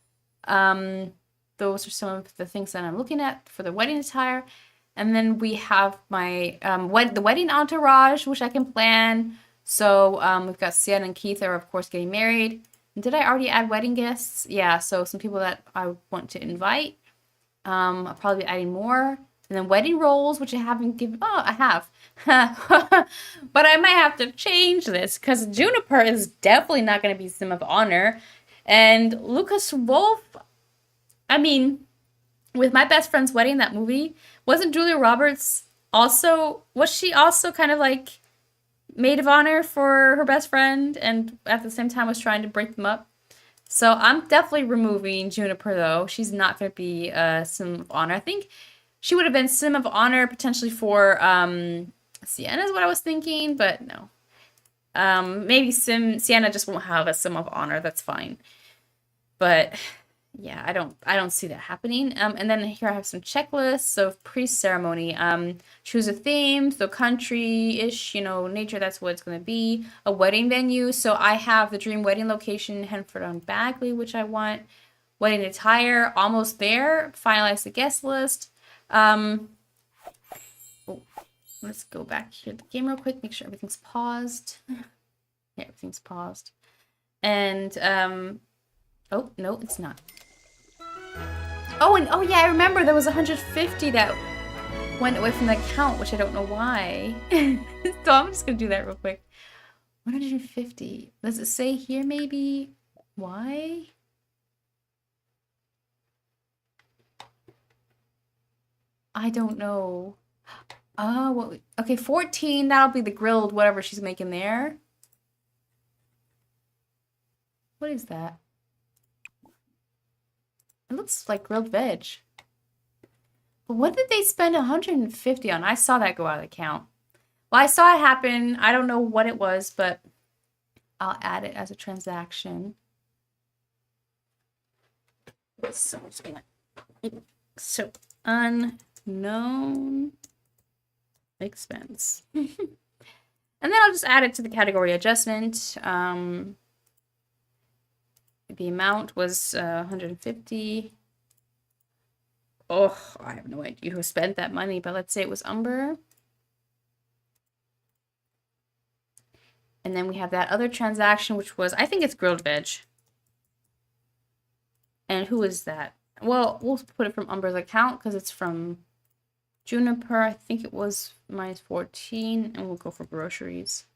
those are some of the things that I'm looking at for the wedding attire. And then we have my the wedding entourage, which I can plan. So we've got Sienna and Keith are, of course, getting married. Did I already add wedding guests? Yeah, so some people that I want to invite. I'll probably be adding more. And then wedding rolls, which I haven't given. Oh, I have. But I might have to change this because Juniper is definitely not going to be Sim of Honor. And Lucas Wolf, I mean, with My Best Friend's Wedding, that movie, wasn't Julia Roberts also, was she also kind of like maid of honor for her best friend and at the same time was trying to break them up? So I'm definitely removing Juniper, though. She's not going to be Sim of Honor. I think she would have been Sim of Honor potentially for Sienna is what I was thinking, but no. Maybe Sienna just won't have a Sim of Honor. That's fine. But yeah, I don't see that happening. And then here I have some checklists of pre-ceremony. Choose a theme, so country-ish, nature, that's what it's going to be. A wedding venue, so I have the dream wedding location, Henford on Bagley, which I want. Wedding attire, almost there. Finalize the guest list. Let's go back here to the game real quick, make sure everything's paused. Yeah, everything's paused. And, oh, no, it's not. Oh, and oh yeah, I remember there was 150 that went away from the account, which I don't know why. So I'm just gonna do that real quick. 150. Does it say here maybe why? I don't know. Oh, what? Okay, 14. That'll be the grilled whatever she's making there. What is that? It looks like grilled veg. But what did they spend 150 on? I saw that go out of the count. Well, I saw it happen. I don't know what it was, but I'll add it as a transaction. So I'm just gonna. So unknown expense. And then I'll just add it to the category adjustment. The amount was 150. Oh, I have no idea who spent that money, but let's say it was Umber. And then we have that other transaction, which was, I think it's grilled veg. And who is that? Well, we'll put it from Umber's account because it's from Juniper. I think it was minus 14, and we'll go for groceries.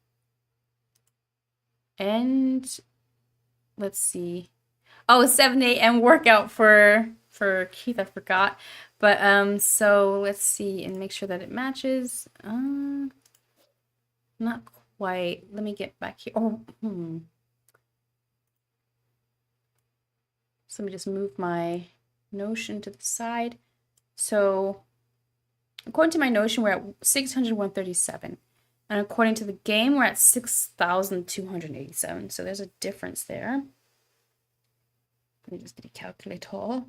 And let's see. Oh, 7 a.m. workout for Keith, I forgot. But so let's see and make sure that it matches. Not quite. Let me get back here. Oh, So let me just move my Notion to the side. So according to my Notion, we're at 601.37. And according to the game, we're at 6,287. So there's a difference there. Let me just get a calculator.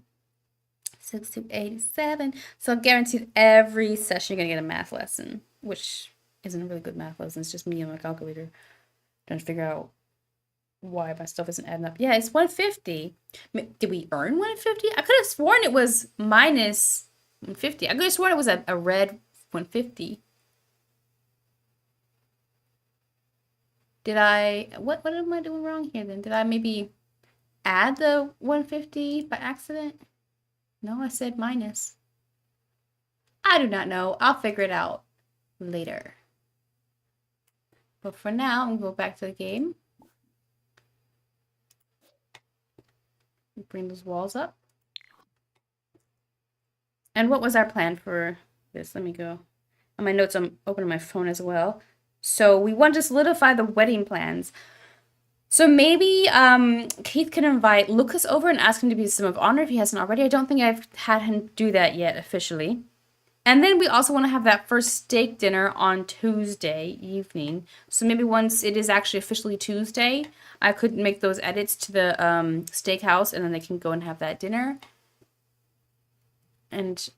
6,287. So guaranteed every session you're going to get a math lesson, which isn't a really good math lesson. It's just me and my calculator trying to figure out why my stuff isn't adding up. Yeah, it's 150. Did we earn 150? I could have sworn it was minus 150. I could have sworn it was a red 150. Did I, what am I doing wrong here then? Did I maybe add the 150 by accident? No, I said minus. I do not know. I'll figure it out later. But for now, I'm going to go back to the game. Bring those walls up. And what was our plan for this? Let me go. On my notes, I'm opening my phone as well. So we want to solidify the wedding plans. So maybe Keith can invite Lucas over and ask him to be the Sim of Honor if he hasn't already. I don't think I've had him do that yet officially. And then we also want to have that first steak dinner on Tuesday evening. So maybe once it is actually officially Tuesday, I could make those edits to the steakhouse and then they can go and have that dinner. And,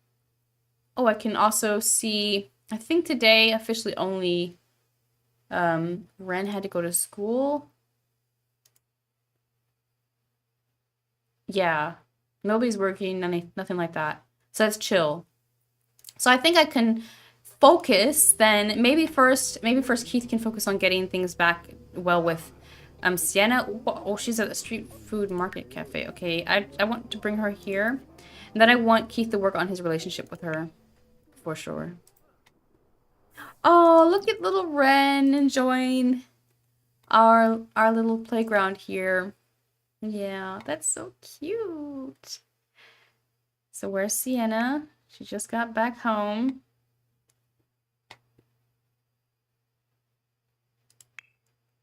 oh, I can also see, I think today officially only Ren had to go to school. Yeah, nobody's working, nothing like that. So that's chill. So I think I can focus then. Maybe first Keith can focus on getting things back well with Sienna. Oh, she's at the street food market cafe. Okay, I want to bring her here. And then I want Keith to work on his relationship with her for sure. Oh, look at little Ren enjoying our little playground here. Yeah, that's so cute. So where's Sienna? She just got back home.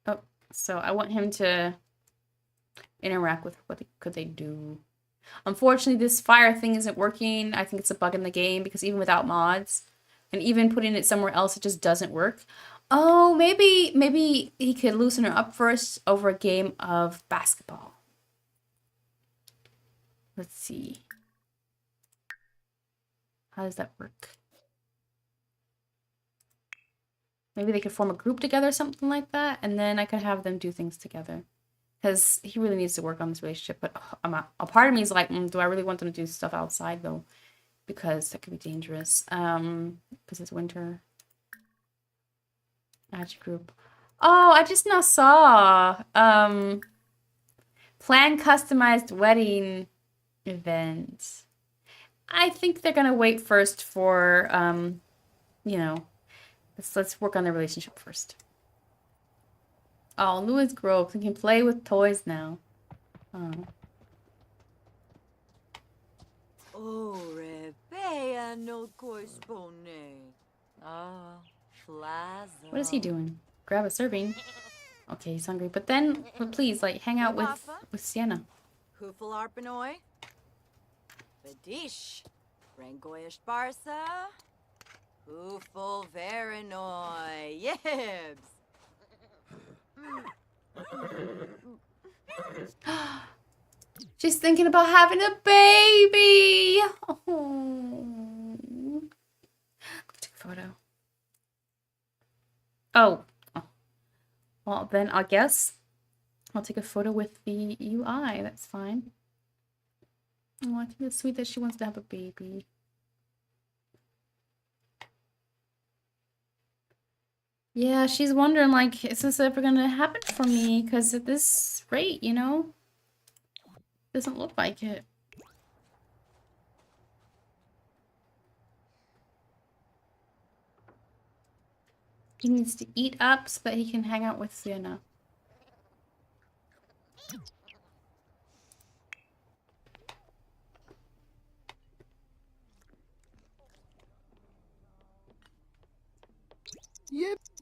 Oh, so I want him to interact with what could they do. Unfortunately, this fire thing isn't working. I think it's a bug in the game because even without mods and even putting it somewhere else, it just doesn't work. Oh, maybe he could loosen her up first over a game of basketball. Let's see. How does that work? Maybe they could form a group together, something like that, and then I could have them do things together. Because he really needs to work on this relationship. But a part of me is like, do I really want them to do stuff outside, though? Because that could be dangerous. Because it's winter. Add group. Oh, I just now saw. Plan customized wedding event. I think they're gonna wait first for, you know, let's work on the relationship first. Oh, Louis Groves can play with toys now. Oh. Rebea no correspone. Ah, plaza. What is he doing? Grab a serving. Okay, he's hungry. But then, please, like, hang out with Sienna. Hufel arpanoi. Badish. Rangoish barsa. Hufel veranoi. Yibs. She's thinking about having a baby. Oh. Take a photo. Oh. Well, then I guess I'll take a photo with the UI. That's fine. Oh, I think it's sweet that she wants to have a baby. Yeah, she's wondering, like, is this ever gonna happen for me? Because at this rate, you know? Doesn't look like it. He needs to eat up so that he can hang out with Sienna.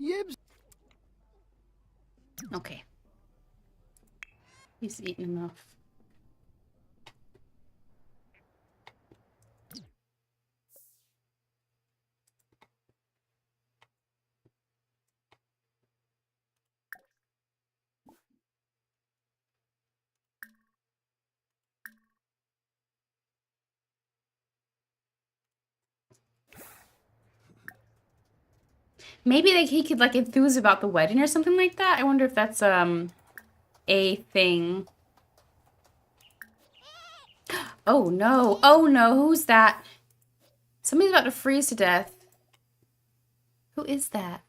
Yibs. Okay. He's eaten enough. Maybe like he could like enthuse about the wedding or something like that. I wonder if that's a thing. Oh no. Oh no. Who's that? Somebody's about to freeze to death. Who is that?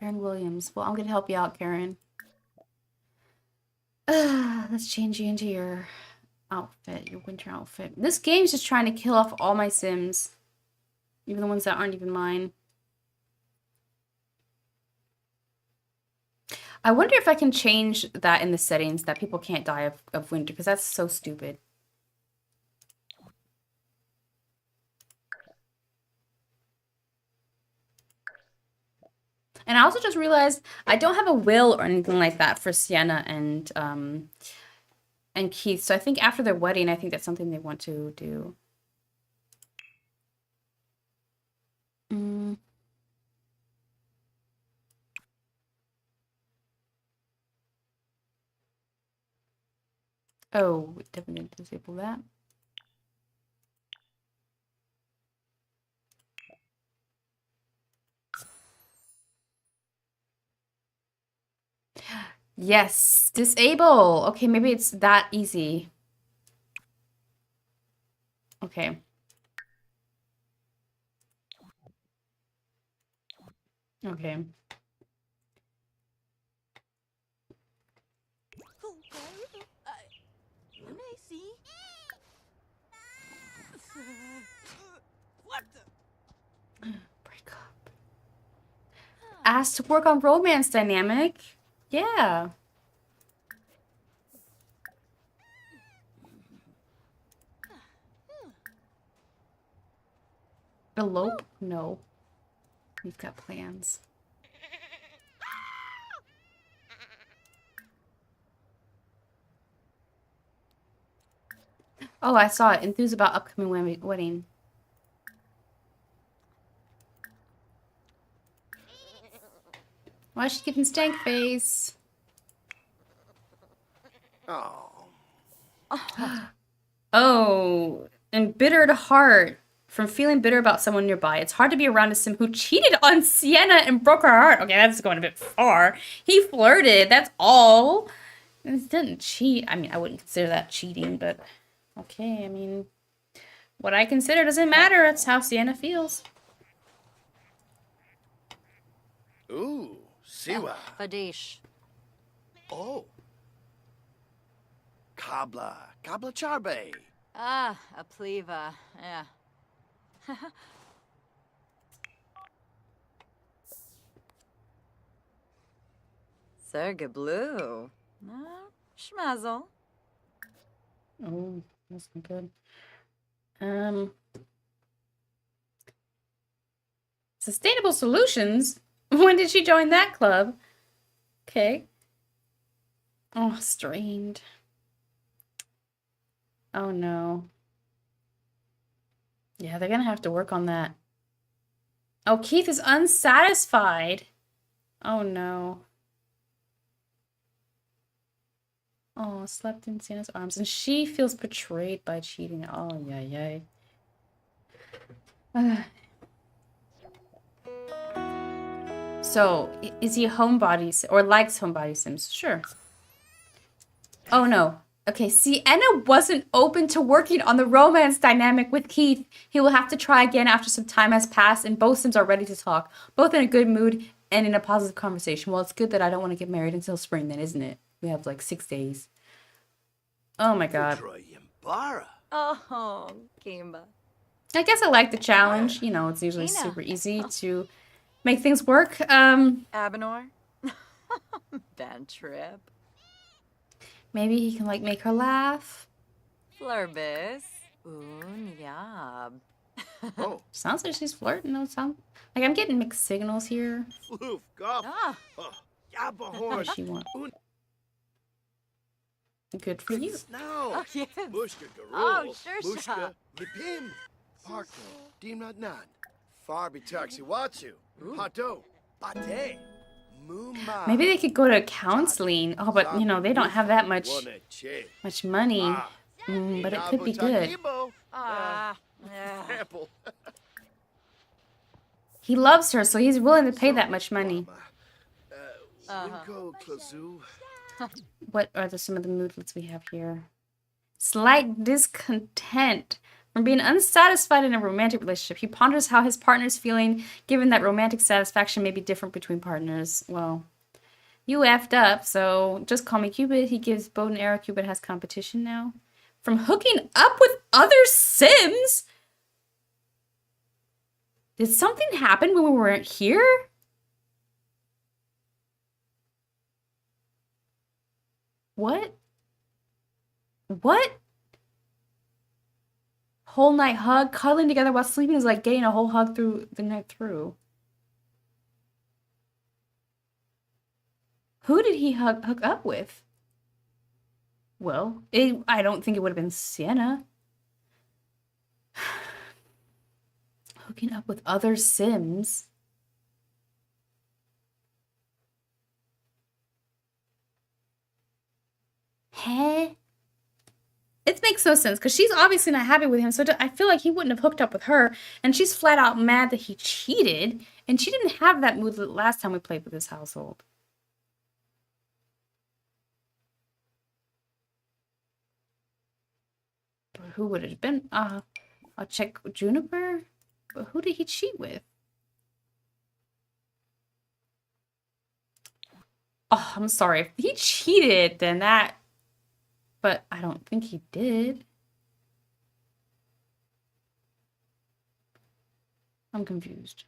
Karen Williams. Well, I'm gonna help you out, Karen. Let's change you into your outfit, your winter outfit. This game's just trying to kill off all my Sims. Even the ones that aren't even mine. I wonder if I can change that in the settings that people can't die of winter, because that's so stupid. And I also just realized I don't have a will or anything like that for Sienna and Keith. So I think after their wedding, I think that's something they want to do. Mm. Oh, we definitely disable that. Yes, disable. Okay, maybe it's that easy. Okay. Okay. Macy. What the? Break up. Asked to work on romance dynamic. Yeah. Elope? No. We've got plans. Oh, I saw it. Enthused about upcoming wedding. Why is she giving stank face? Oh. Oh, embittered heart. From feeling bitter about someone nearby, it's hard to be around a sim who cheated on Sienna and broke her heart. Okay, that's going a bit far. He flirted, that's all. He didn't cheat. I mean, I wouldn't consider that cheating, but okay, I mean, what I consider doesn't matter. It's how Sienna feels. Ooh, Siwa. Fadish. Oh. Kabla. Kabla Charbe. Ah, a pleva. Yeah. Serge Blue. Schmazel. Oh, that's not good. Sustainable Solutions? When did she join that club? Okay. Oh, strained. Oh, no. Yeah, they're gonna have to work on that. Oh, Keith is unsatisfied. Oh, no. Oh, slept in Sienna's arms. And she feels betrayed by cheating. Oh, yay, yay. So, is he a homebody or likes homebody sims? Sure. Oh, no. Okay, Sienna wasn't open to working on the romance dynamic with Keith. He will have to try again after some time has passed and both sims are ready to talk. Both in a good mood and in a positive conversation. Well, it's good that I don't want to get married until spring then, isn't it? We have like 6 days. Oh my god. Oh, Kimba. I guess I like the challenge. You know, it's usually Tina. super easy to make things work. Abenor. Bad trip. Maybe he can like make her laugh. Flurbis. Yab. Oh. Sounds like she's flirting. No, sound like I'm getting mixed signals here. Floof. Goff. Ah. Oh. What Yabahorn. does she want? Good for you. Snow. Oh, yes. Mushka Garul. Oh, sure, Mushka. sure. Lipim. Parko. Dimnat Nan. Farbi Taxi Watsu. Pato. Bate. Muma. Maybe they could go to counseling. Oh, but you know they don't have that much money. But it could be good. Ah. Yeah. Apple. He loves her, so he's willing to pay that much money. Winko Klazu. What are some of the moodlets we have here? Slight discontent. From being unsatisfied in a romantic relationship, he ponders how his partner's feeling, given that romantic satisfaction may be different between partners. Well, you effed up, so just call me Cupid. He gives bow and arrow. Cupid has competition now. From hooking up with other Sims? Did something happen when we weren't here? What? What? Whole night hug? Cuddling together while sleeping is like getting a whole hug through the night through. Who did he hook up with? Well, I don't think it would have been Sienna. Hooking up with other Sims. Huh? It makes no sense because she's obviously not happy with him, so I feel like he wouldn't have hooked up with her, and she's flat out mad that he cheated, and she didn't have that mood the last time we played with this household. But who would it have been? I'll check Juniper. But who did he cheat with? Oh, I'm sorry. If he cheated, then that... But I don't think he did. I'm confused.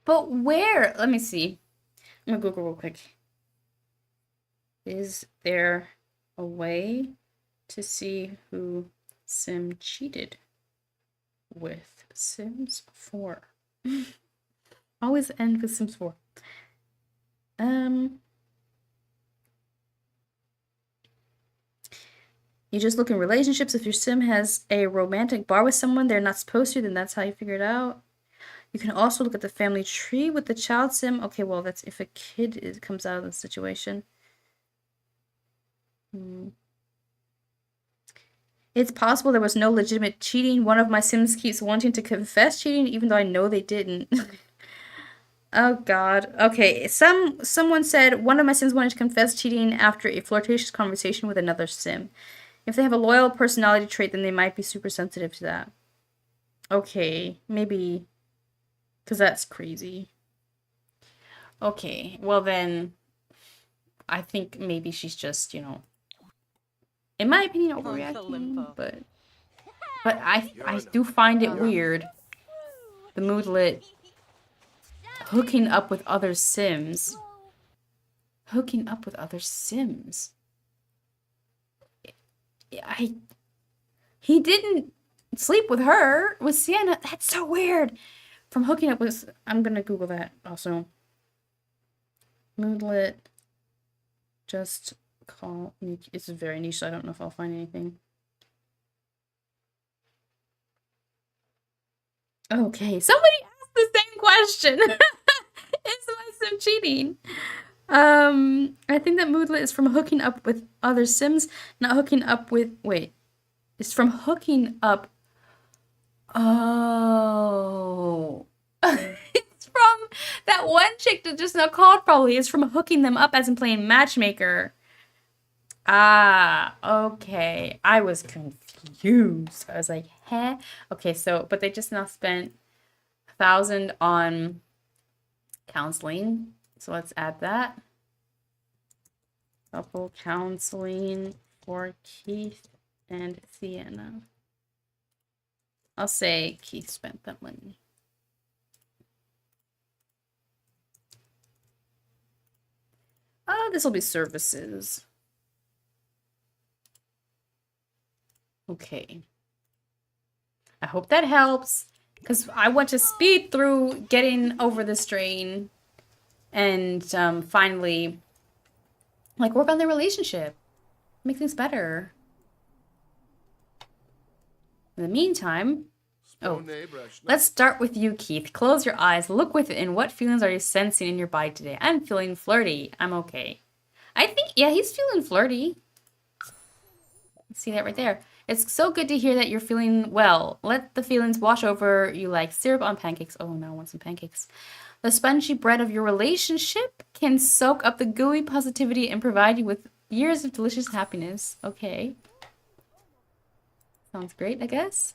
But where? Let me see. I'm gonna Google real quick. Is there a way to see who Sim cheated with? Sims 4. Always end with Sims 4. You just look in relationships. If your sim has a romantic bar with someone they're not supposed to, then that's how you figure it out. You can also look at the family tree with the child sim. Okay, well, that's if a kid comes out of the situation. It's possible there was no legitimate cheating. One of my sims keeps wanting to confess cheating, even though I know they didn't. Oh, God. Okay, someone said one of my sims wanted to confess cheating after a flirtatious conversation with another sim. If they have a loyal personality trait, then they might be super sensitive to that. Okay, maybe... Because that's crazy. Okay, well then... I think maybe she's just, you know... In my opinion, overreacting, but I do find it weird. The moodlet hooking up with other Sims. Hooking up with other Sims. He didn't sleep with her, with Sienna. That's so weird. From hooking up with... I'm gonna Google that also. Moodlet. Just call me. It's very niche, so I don't know if I'll find anything. Okay, somebody asked the same question. Is my sim cheating? I think that moodlet is from hooking up with other sims, not hooking up with... Wait. It's from hooking up... Oh. It's from that one chick that just now called probably. It's from hooking them up as in playing matchmaker. Ah, okay. I was confused. I was like, huh? Okay, so, but they just now spent 1,000 on counseling. So let's add that. Couple counseling for Keith and Sienna. I'll say Keith spent that money. This will be services. Okay. I hope that helps, because I want to speed through getting over this drain and finally, like, work on their relationship. Make things better. In the meantime, let's start with you, Keith. Close your eyes, look within. What feelings are you sensing in your body today? I'm feeling flirty. I'm okay. I think, yeah, he's feeling flirty. See that right there. It's so good to hear that you're feeling well. Let the feelings wash over you like syrup on pancakes. Oh, now I want some pancakes. The spongy bread of your relationship can soak up the gooey positivity and provide you with years of delicious happiness. Okay. Sounds great, I guess.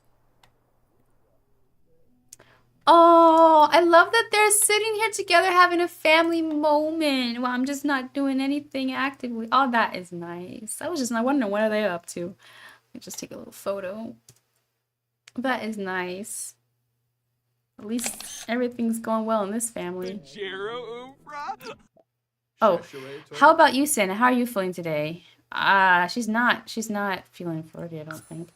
Oh, I love that they're sitting here together having a family moment while I'm just not doing anything actively. Oh, that is nice. I was just not wondering what are they up to. Let me just take a little photo. That is nice. At least everything's going well in this family. Oh, how about you, Santa? How are you feeling today? She's not feeling flirty, I don't think.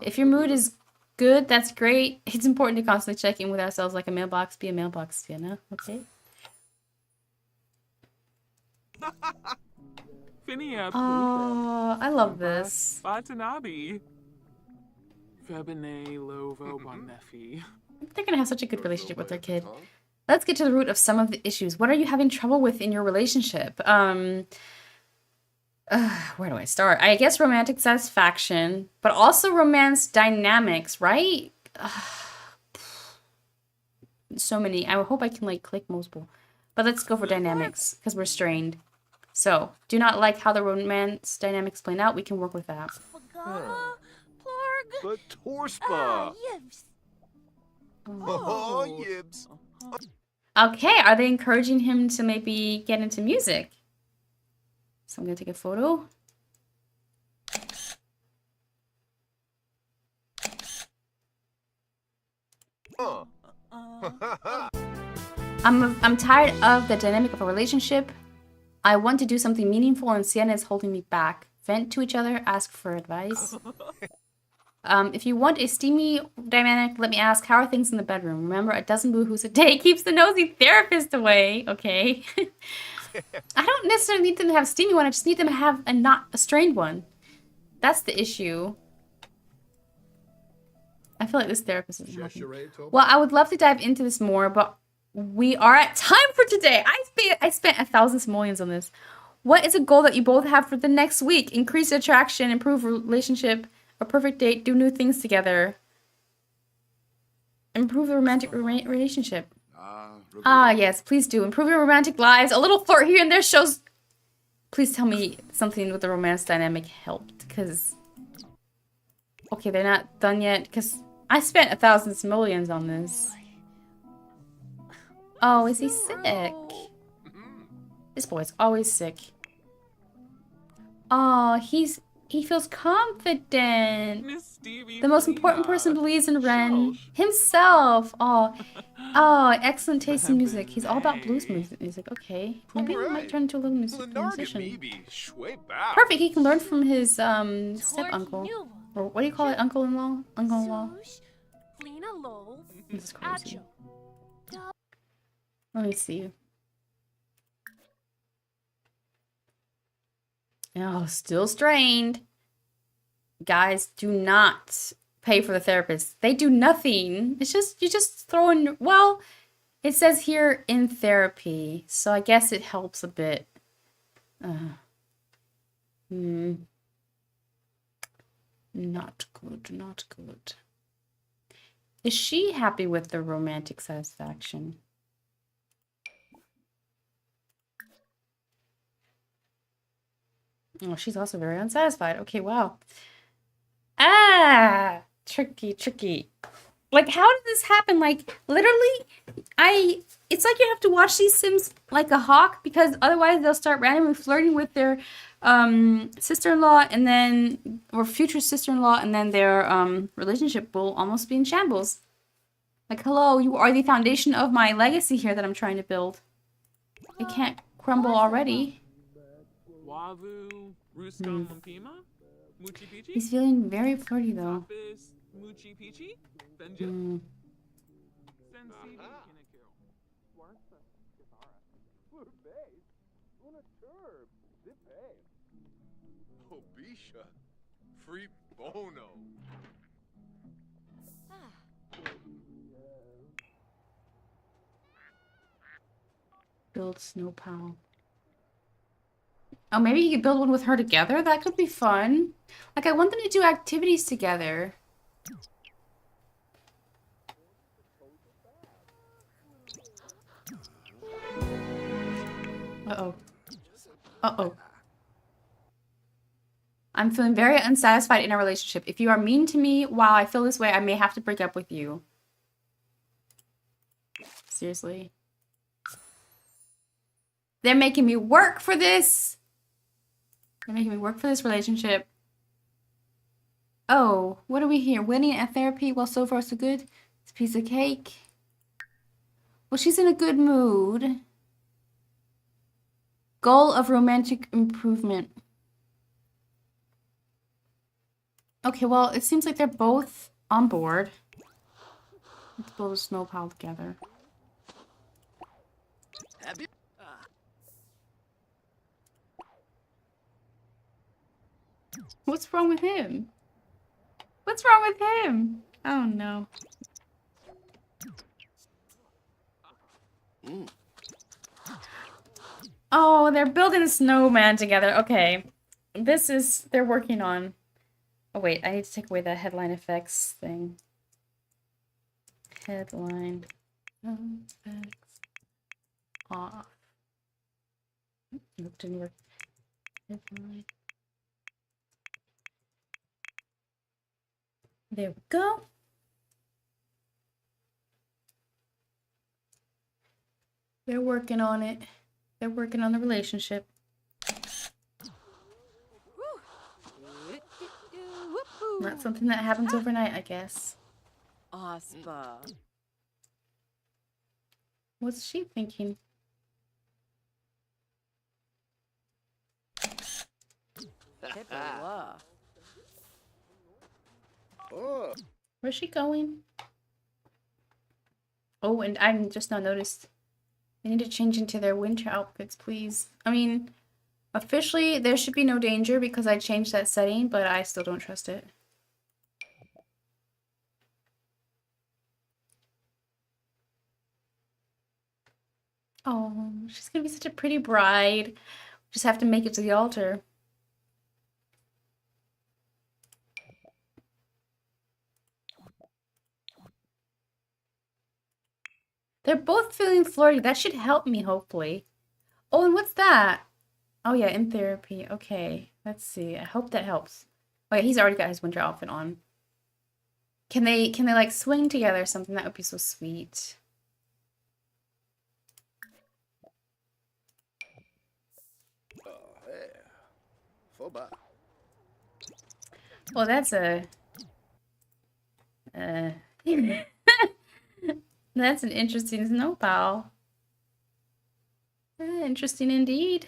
If your mood is good, that's great. It's important to constantly check in with ourselves like a mailbox. Be a mailbox, Sienna. Okay. Oh, I love this. Watanabe. Febine Lovo Bonefi. They're gonna have such a good relationship with their kid. Let's get to the root of some of the issues. What are you having trouble with in your relationship? Where do I start? I guess romantic satisfaction, but also romance dynamics, right? So many. I hope I can like click multiple. But let's go for dynamics because we're strained. So, do not like how the romance dynamics play out. We can work with that. But Torspa. Oh, yibs. Okay, are they encouraging him to maybe get into music? So I'm gonna take a photo. I'm tired of the dynamic of a relationship. I want to do something meaningful and Sienna is holding me back. Vent to each other, ask for advice. If you want a steamy dynamic, let me ask, how are things in the bedroom? Remember, a dozen boohoo's a day keeps the nosy therapist away. Okay. I don't necessarily need them to have a steamy one. I just need them to have a not a strained one. That's the issue. I feel like this therapist isn't helping. Well, I would love to dive into this more, but we are at time for today. I spent 1,000 simoleons on this. What is a goal that you both have for the next week? Increase attraction, improve relationship, a perfect date, do new things together. Improve the romantic relationship. Yes, please do. Improve your romantic lives. A little flirt here and there shows... Please tell me something with the romance dynamic helped, because... Okay, they're not done yet, because I spent 1,000 simoleons on this. Oh, is he sick? This boy's always sick. Oh, he feels confident. The most important person believes in Ren himself. Oh, excellent taste in music. He's all about blues music. Okay, maybe he might turn into a little musician. Perfect. He can learn from his step uncle, or what do you call it, uncle-in-law? Uncle-in-law. This is crazy. Let me see. Oh, still strained. Guys, do not pay for the therapist. They do nothing. It's just, you just throw in, well, it says here in therapy, so I guess it helps a bit. Not good, not good. Is she happy with the romantic satisfaction? Oh, she's also very unsatisfied. Okay, wow. Tricky, tricky. Like, how did this happen? Like, literally, it's like you have to watch these Sims like a hawk, because otherwise they'll start randomly flirting with their sister-in-law and then, or future sister-in-law, and then their relationship will almost be in shambles. Like, hello, you are the foundation of my legacy here that I'm trying to build. It can't crumble already. He's feeling very flirty though. Free bono. Build snow pal. Oh, maybe you could build one with her together? That could be fun. Like, I want them to do activities together. Uh-oh. Uh-oh. I'm feeling very unsatisfied in a relationship. If you are mean to me while I feel this way, I may have to break up with you. Seriously. They're making me work for this. They're making me work for this relationship. Oh, what are we here? Winning at therapy? Well, so far so good. It's a piece of cake. Well, she's in a good mood. Goal of romantic improvement. Okay, well, it seems like they're both on board. Let's build a snow pile together. What's wrong with him? What's wrong with him? Oh no. Oh, they're building a snowman together. Okay. They're working on. Oh wait, I need to take away the headline effects thing. Headline effects off. Nope, didn't work. Headline. There we go. They're working on it. They're working on the relationship. Not something that happens overnight, I guess. Ospa. What's she thinking? Hippola. Oh. Where's she going? Oh, and I just now noticed they need to change into their winter outfits, please. I mean, officially, there should be no danger because I changed that setting, but I still don't trust it. Oh, she's gonna be such a pretty bride. Just have to make it to the altar. They're both feeling flirty. That should help me, hopefully. Oh, and what's that? Oh, yeah, in therapy. Okay, let's see. I hope that helps. Oh, yeah, he's already got his winter outfit on. Can they like swing together or something? That would be so sweet. Well, that's a that's an interesting snowball. Interesting indeed.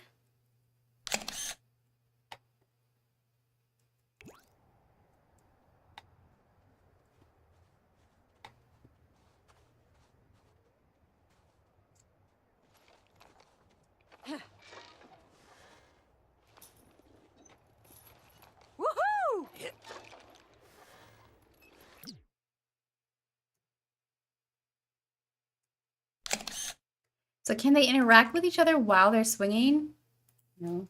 Woohoo! So can they interact with each other while they're swinging? No.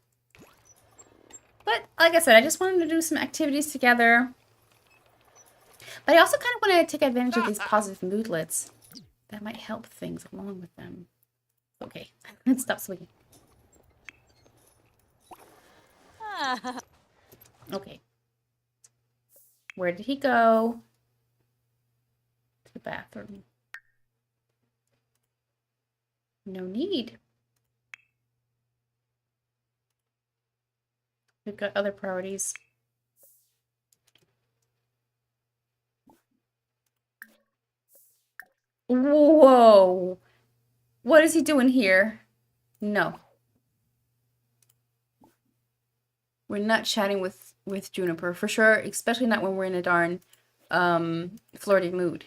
But like I said, I just wanted to do some activities together. But I also kind of want to take advantage of these positive moodlets. That might help things along with them. Okay, let's stop swinging. Okay. Where did he go? To the bathroom. No need. We've got other priorities. Whoa. What is he doing here? No. We're not chatting with Juniper, for sure, especially not when we're in a darn flirty mood.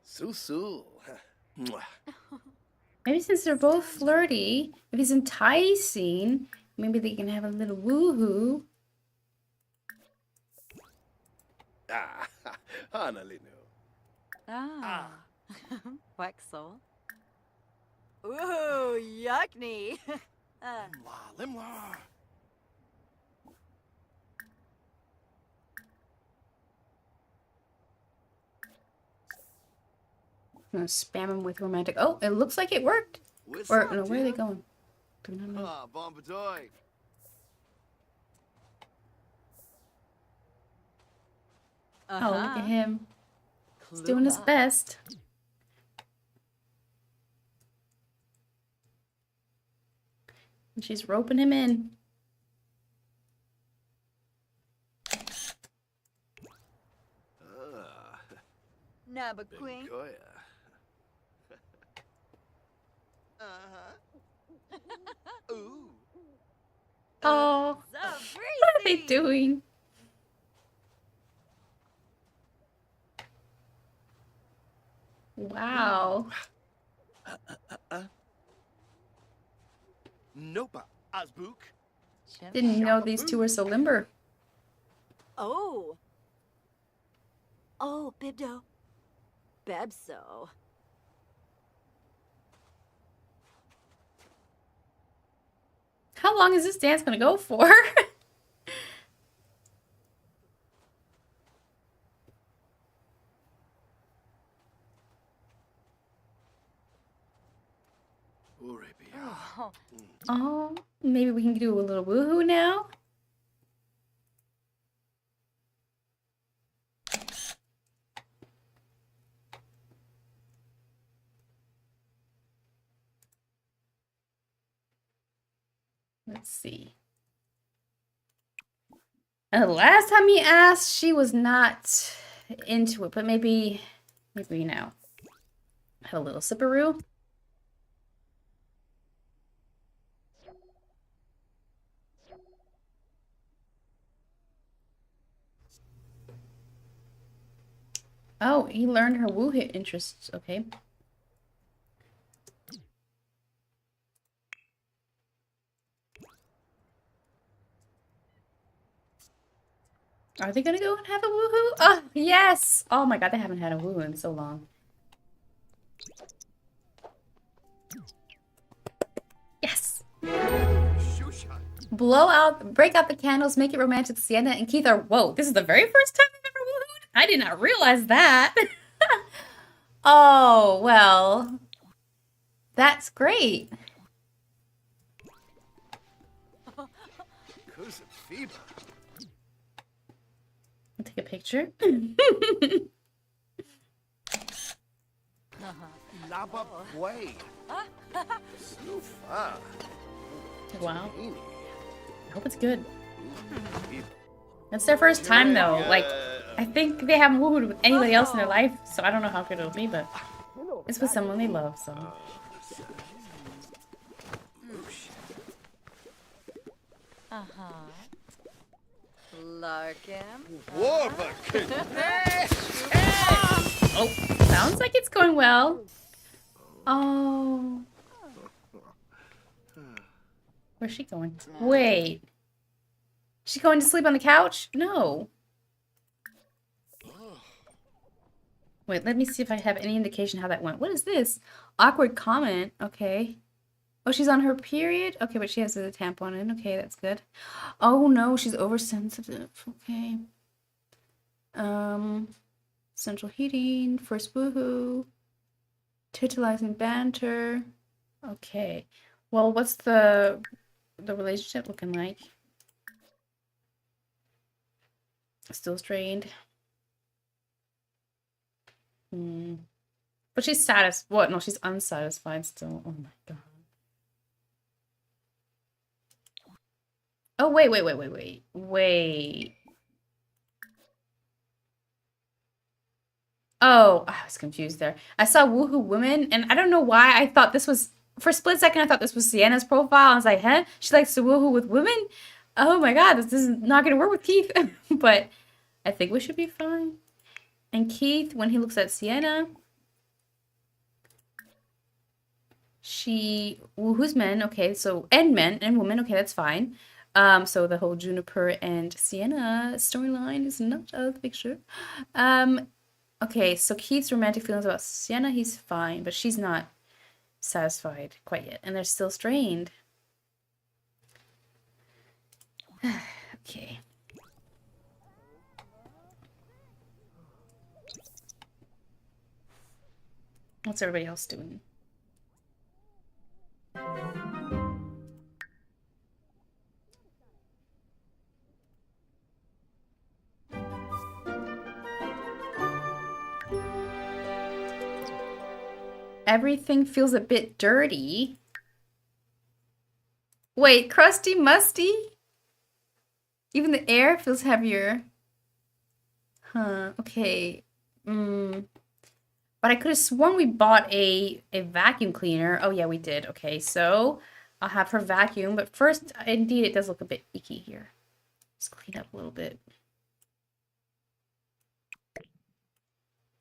Susu. Maybe since they're both flirty, if he's enticing, maybe they can have a little woohoo. Ah, Honolulu. Ah. Wexel. Ooh, yuckney. Limla. gonna spam him with romantic. Oh, it looks like it worked. What's Or up, no, where are they dear? going? Do not know. Ah, Bombadoy. Oh, look at him. He's Clue doing his up. best. And she's roping him in. Ah, Naba Queen. Bengoya. Uh-huh. Ooh. Oh, So what are they breezy. doing? Wow. Nope. Azbook. Didn't know these two were so limber. Oh. Oh, Bibdo. Bebso. How long is this dance gonna go for? Urabia. Oh. Oh, maybe we can do a little woohoo now? Let's see. The last time he asked, she was not into it, but maybe now. Have a little sipperoo. Oh, he learned her woo hit interests. Okay. Are they gonna go and have a woohoo? Oh, yes! Oh my god, they haven't had a woohoo in so long. Yes! Shushan. Break out the candles, make it romantic. Sienna and Keith are, whoa, this is the very first time they've ever woohooed? I did not realize that. Oh, well. That's great. Cousin Phoebe. I'll take a picture. Laba Boy. Snoofa. Wow. Teeny. I hope it's good. That's their first time, though. Like, I think they haven't woohooed with anybody else in their life, so I don't know how good it'll be, but it's with someone they love, so. Uh-huh. Larkin. Warbuck. Oh, sounds like it's going well. Oh. Where's she going? Wait. She going to sleep on the couch? No. Wait, let me see if I have any indication how that went. What is this? Awkward comment. Okay. Oh, she's on her period? Okay, but she has a tampon in. Okay, that's good. Oh no, she's oversensitive. Okay. Central heating, first woohoo, titillizing banter. Okay. Well, what's the relationship looking like? Still strained. But she's satisfied. What? No, she's unsatisfied still. Oh my god. Oh, wait. Oh, I was confused there. I saw Woohoo Women, and I don't know why I thought this was, for a split second, I thought this was Sienna's profile. I was like, huh? She likes to woohoo with women? Oh my god, this is not going to work with Keith. But I think we should be fine. And Keith, when he looks at Sienna, she woohoos men. Okay, so, and men and women. Okay, that's fine. So the whole Juniper and Sienna storyline is not out of the picture. Okay, so Keith's romantic feelings about Sienna, he's fine, but she's not satisfied quite yet, and they're still strained. Okay. What's everybody else doing? Everything feels a bit dirty. Wait, crusty, musty? Even the air feels heavier. Huh, okay. But I could have sworn we bought a vacuum cleaner. Oh yeah, we did. Okay, so I'll have her vacuum. But first, indeed, it does look a bit icky here. Let's clean up a little bit.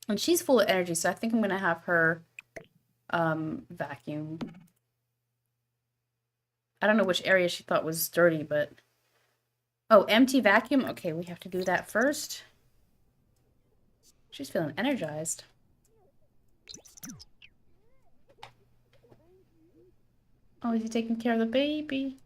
And she's full of energy, so I think I'm gonna have her vacuum. I don't know which area she thought was dirty, but... Oh, empty vacuum? Okay, we have to do that first. She's feeling energized. Oh, is he taking care of the baby?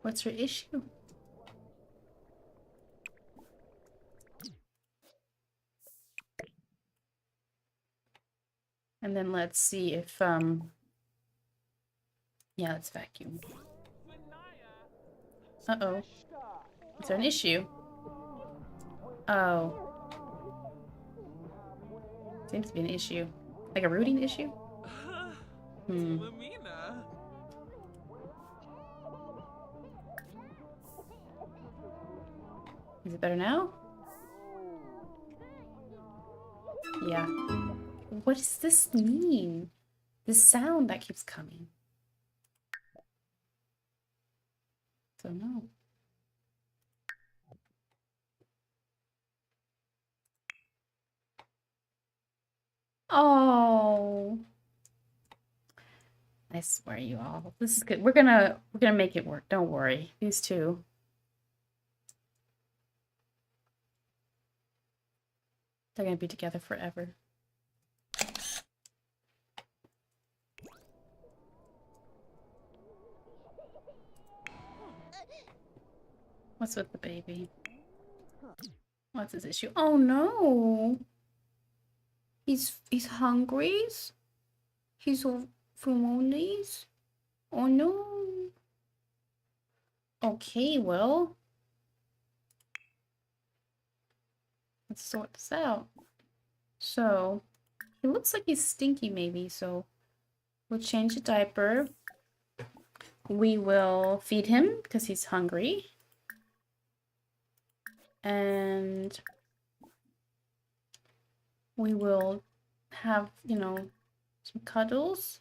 What's her issue? And then let's see if, yeah, let's vacuum. Uh-oh. Is there an issue? Oh. Seems to be an issue. Like a rooting issue? Is it better now? Yeah. What does this mean? This sound that keeps coming. So no. Oh. I swear you all. This is good. We're gonna make it work. Don't worry. These two. They're gonna be together forever. What's with the baby? What's his issue? Oh no. He's hungry. He's lonely. Oh no. Okay, well. Let's sort this out. So, he looks like he's stinky maybe, so we'll change the diaper. We will feed him because he's hungry. And we will have, you know, some cuddles.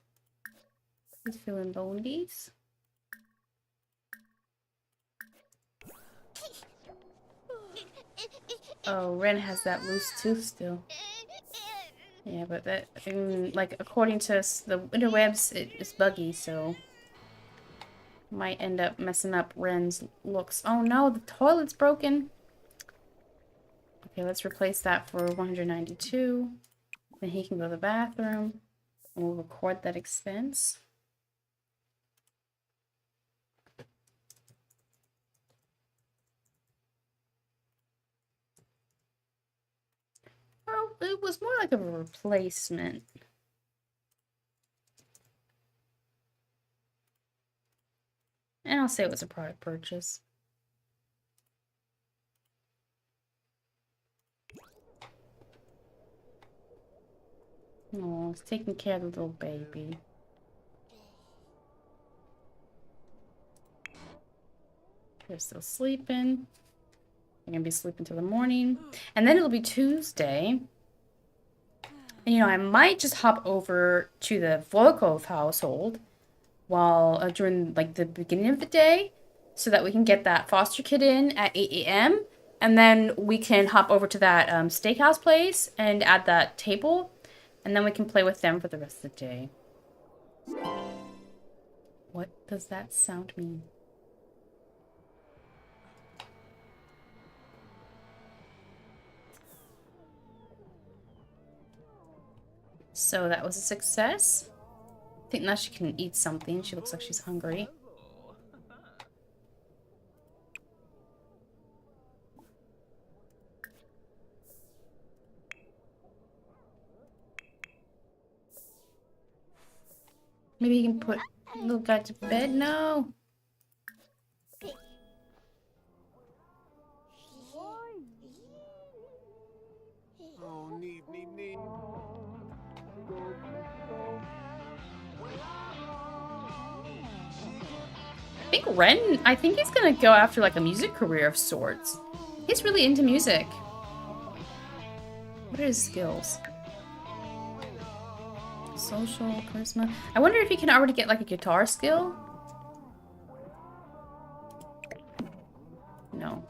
He's feeling lonely. Oh, Ren has that loose tooth still. Yeah, but that, like, according to the interwebs, it's buggy, so might end up messing up Ren's looks. Oh no, the toilet's broken. Okay, let's replace that for 192. Then he can go to the bathroom, and we'll record that expense. Well, it was more like a replacement. And I'll say it was a product purchase. Oh, it's taking care of the little baby. They're still sleeping. They're gonna be sleeping till the morning. And then it'll be Tuesday. And, you know, I might just hop over to the Volkov household while during like the beginning of the day so that we can get that foster kid in at 8 a.m. And then we can hop over to that steakhouse place and add that table. And then we can play with them for the rest of the day. What does that sound mean? So that was a success. I think now she can eat something. She looks like she's hungry. Maybe you can put little guy to bed? No. Oh, need. I think he's gonna go after like a music career of sorts. He's really into music. What are his skills? Social, charisma. I wonder if he can already get like a guitar skill? No.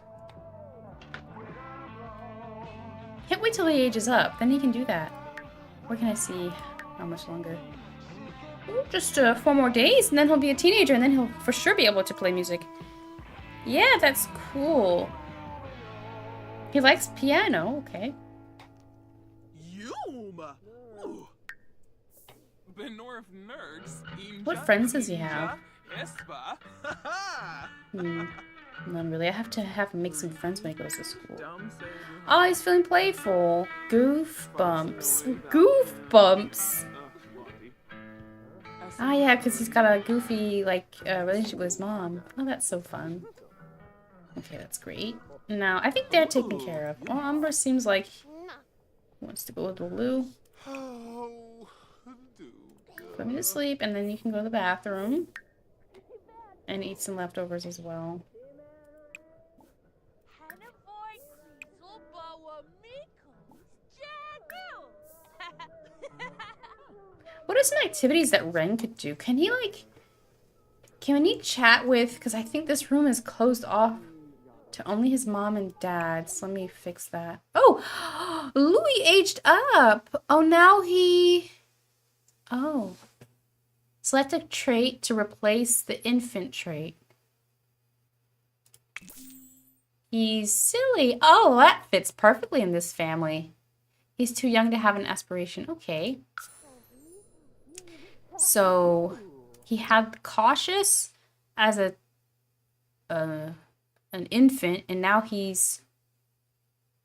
Can't wait till he ages up. Then he can do that. Where can I see how much longer? Ooh, just 4 more days and then he'll be a teenager and then he'll for sure be able to play music. Yeah, that's cool. He likes piano, okay. Yuma. Ooh. Benorf nerds. What friends does he have? Espa. None really. I have to have him make some friends when he goes to school. Oh, he's feeling playful. Goof bumps. Goof bumps. Ah, yeah, because he's got a goofy, like, relationship with his mom. Oh, that's so fun. Okay, that's great. Now, I think they're taken care of. Oh, Umbra seems like he wants to go to the loo. Oh, do. Put me to sleep, and then you can go to the bathroom. And eat some leftovers as well. What are some activities that Ren could do? Can he, like... Can he chat with... Because I think this room is closed off to only his mom and dad. So let me fix that. Oh! Louis aged up! Oh, now he... Oh. Select a trait to replace the infant trait. He's silly. Oh, that fits perfectly in this family. He's too young to have an aspiration. Okay. So he had cautious as an infant, and now he's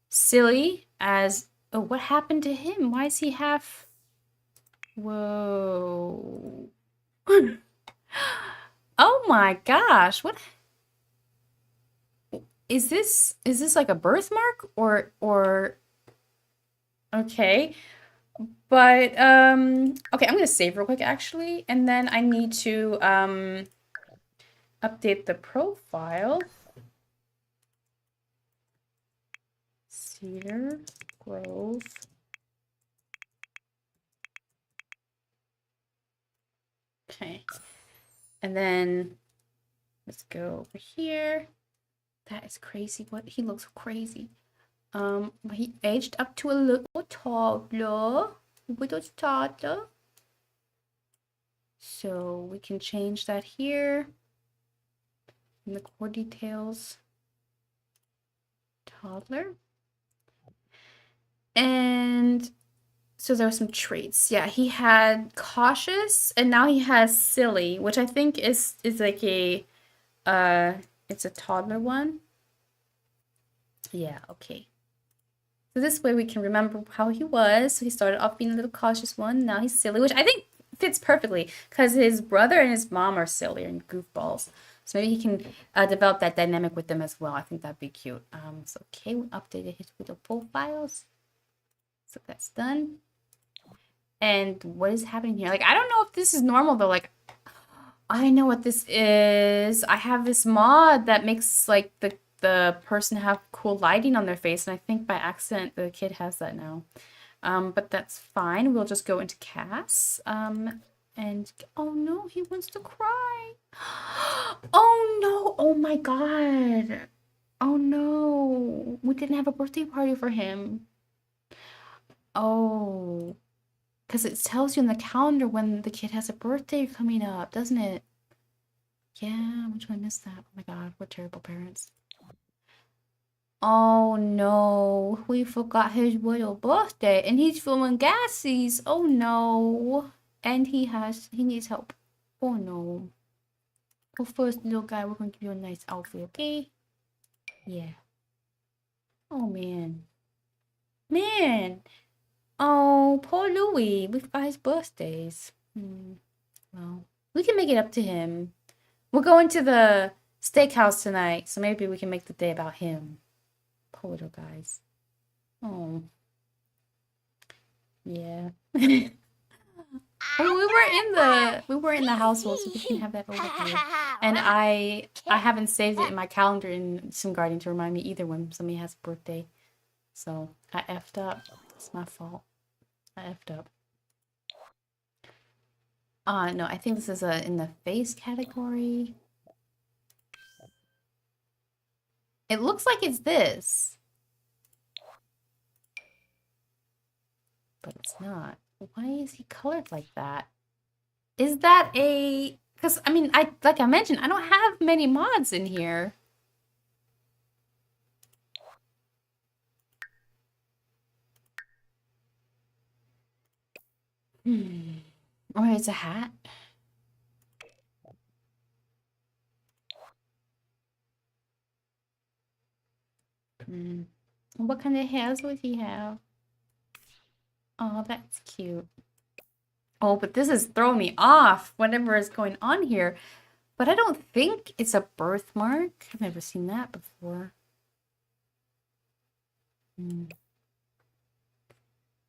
silly as... Oh, what happened to him? Why is he half... Whoa. Oh my gosh, what is this like a birthmark or okay. But okay, I'm gonna save real quick actually, and then I need to update the profile. Cedar Grove. Okay. And then let's go over here. That is crazy. What? He looks crazy. He aged up to a little toddler. Little toddler. So we can change that here. In the core details. Toddler. And so there were some traits. Yeah, he had cautious and now he has silly, which I think is like a it's a toddler one. Yeah, okay. So this way we can remember how he was. So he started off being a little cautious one, now he's silly, which I think fits perfectly because his brother and his mom are silly and goofballs. So maybe he can develop that dynamic with them as well. I think that'd be cute. So okay, we updated his little profiles. So that's done. And what is happening here? Like, I don't know if this is normal though. Like, I know what this is. I have this mod that makes like the person have cool lighting on their face, and I think by accident the kid has that now. But that's fine. We'll just go into Cass. And oh no, he wants to cry. Oh no! Oh my god! Oh no! We didn't have a birthday party for him. Oh. Because it tells you in the calendar when the kid has a birthday coming up, doesn't it? Yeah, which one missed that? Oh my god, we're terrible parents. Oh no, we forgot his little birthday and he's feeling gassies. Oh no. And he needs help. Oh no. Well, first, little guy, we're gonna give you a nice outfit, okay? Yeah. Oh man. Man. Oh, poor Louie. We forgot his birthdays. Well, we can make it up to him. We're going to the steakhouse tonight, so maybe we can make the day about him. Poor little guys. Oh. Yeah. Well, we were in the household, so we can have that over here. And I haven't saved it in my calendar in Sim Guardian to remind me either when somebody has a birthday. So I effed up. It's my fault. I effed up. No, I think this is in the face category. It looks like it's this. But it's not. Why is he colored like that? Is that a... Because, I mean, like I mentioned, I don't have many mods in here. Or it's a hat. What kind of hairs would he have? Oh, that's cute. Oh, but this is throwing me off, whatever is going on here. But I don't think it's a birthmark. I've never seen that before.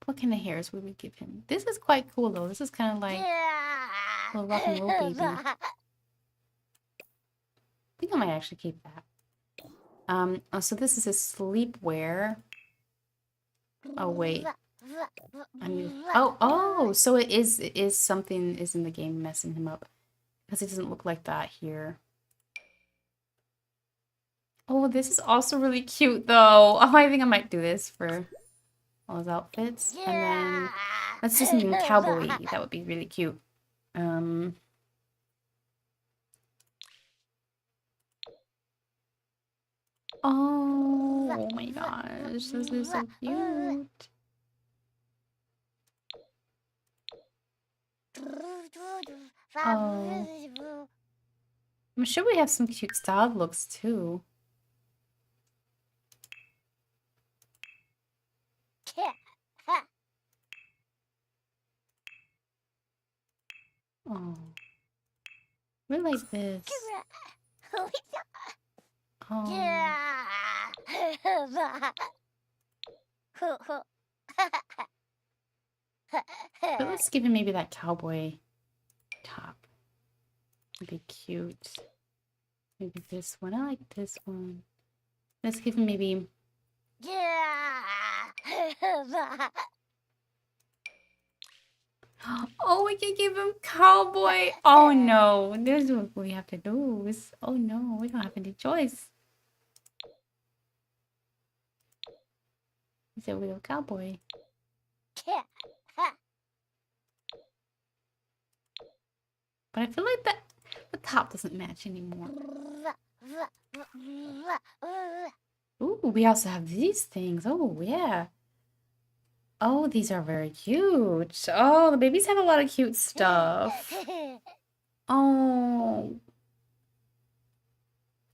What kind of hairs would we give him? This is quite cool, though. This is kind of like a little rock and roll baby. I think I might actually keep that. Oh, so this is his sleepwear. Oh, wait. Oh, so it is something is in the game messing him up. Because it doesn't look like that here. Oh, this is also really cute, though. Oh, I think I might do this for all his outfits. And then let's do something cowboy-y. That would be really cute. Oh my gosh, this is so cute. Oh. I'm sure we have some cute styled looks too. Oh. We like this. Oh. But let's give him maybe that cowboy top. It'd be cute. Maybe this one. I like this one. Let's give him maybe... Oh, we can give him cowboy. Oh no, this is what we have to do. Oh no, we don't have any choice. He's a real cowboy. But I feel like the top doesn't match anymore. Ooh, we also have these things. Oh, yeah. Oh, these are very cute. Oh, the babies have a lot of cute stuff. Oh.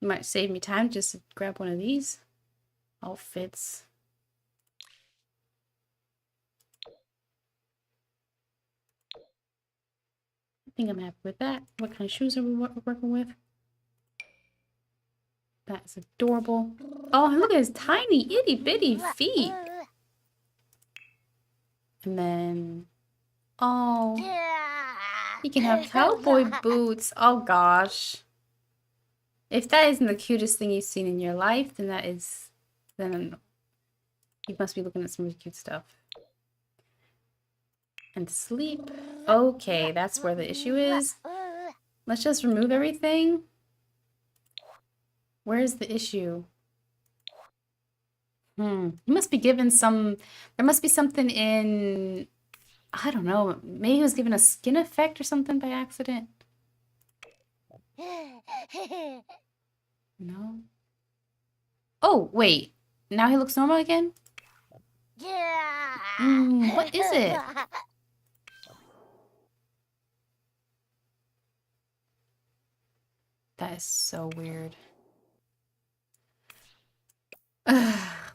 Might save me time just to grab one of these outfits. I think I'm happy with that. What kind of shoes are we working with? That's adorable. Oh, look at his tiny, itty bitty feet. And then, oh, he can have cowboy boots. Oh gosh. If that isn't the cutest thing you've seen in your life, then then you must be looking at some really cute stuff. And sleep. Okay, that's where the issue is. Let's just remove everything. Where's the issue? He must be given some... There must be something in... I don't know. Maybe he was given a skin effect or something by accident. No? Oh, wait. Now he looks normal again? What is it? That is so weird.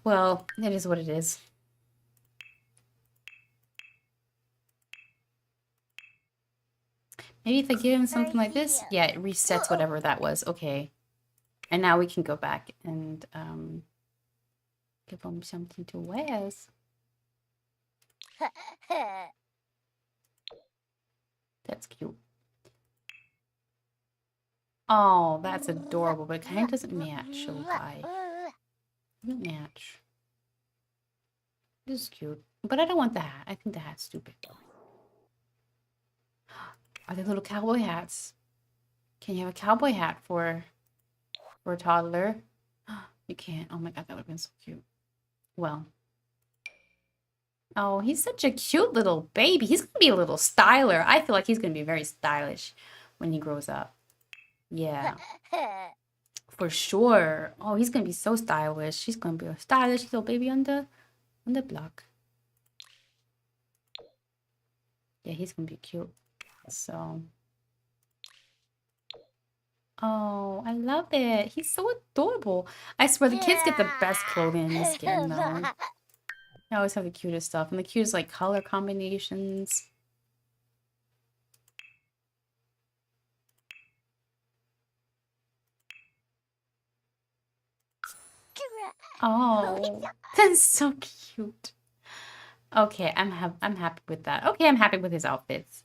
Well, it is what it is. Maybe if I give him something like this, yeah, it resets whatever that was. Okay. And now we can go back and give him something to wear. That's cute. Oh, that's adorable, but it kind of doesn't match, little guy. Doesn't match. This is cute. But I don't want the hat. I think the hat's stupid. Are they little cowboy hats? Can you have a cowboy hat for a toddler? You can't. Oh my god, that would have been so cute. Well. Oh, he's such a cute little baby. He's going to be a little styler. I feel like he's going to be very stylish when he grows up. Yeah. For sure. Oh, he's going to be so stylish. He's going to be a stylish little baby on the block. Yeah, he's going to be cute. So. Oh, I love it. He's so adorable. I swear the kids get the best clothing in this game, though. They always have the cutest stuff. And the cutest, like, color combinations. Oh, that's so cute. Okay, I'm happy with that. Okay, I'm happy with his outfits.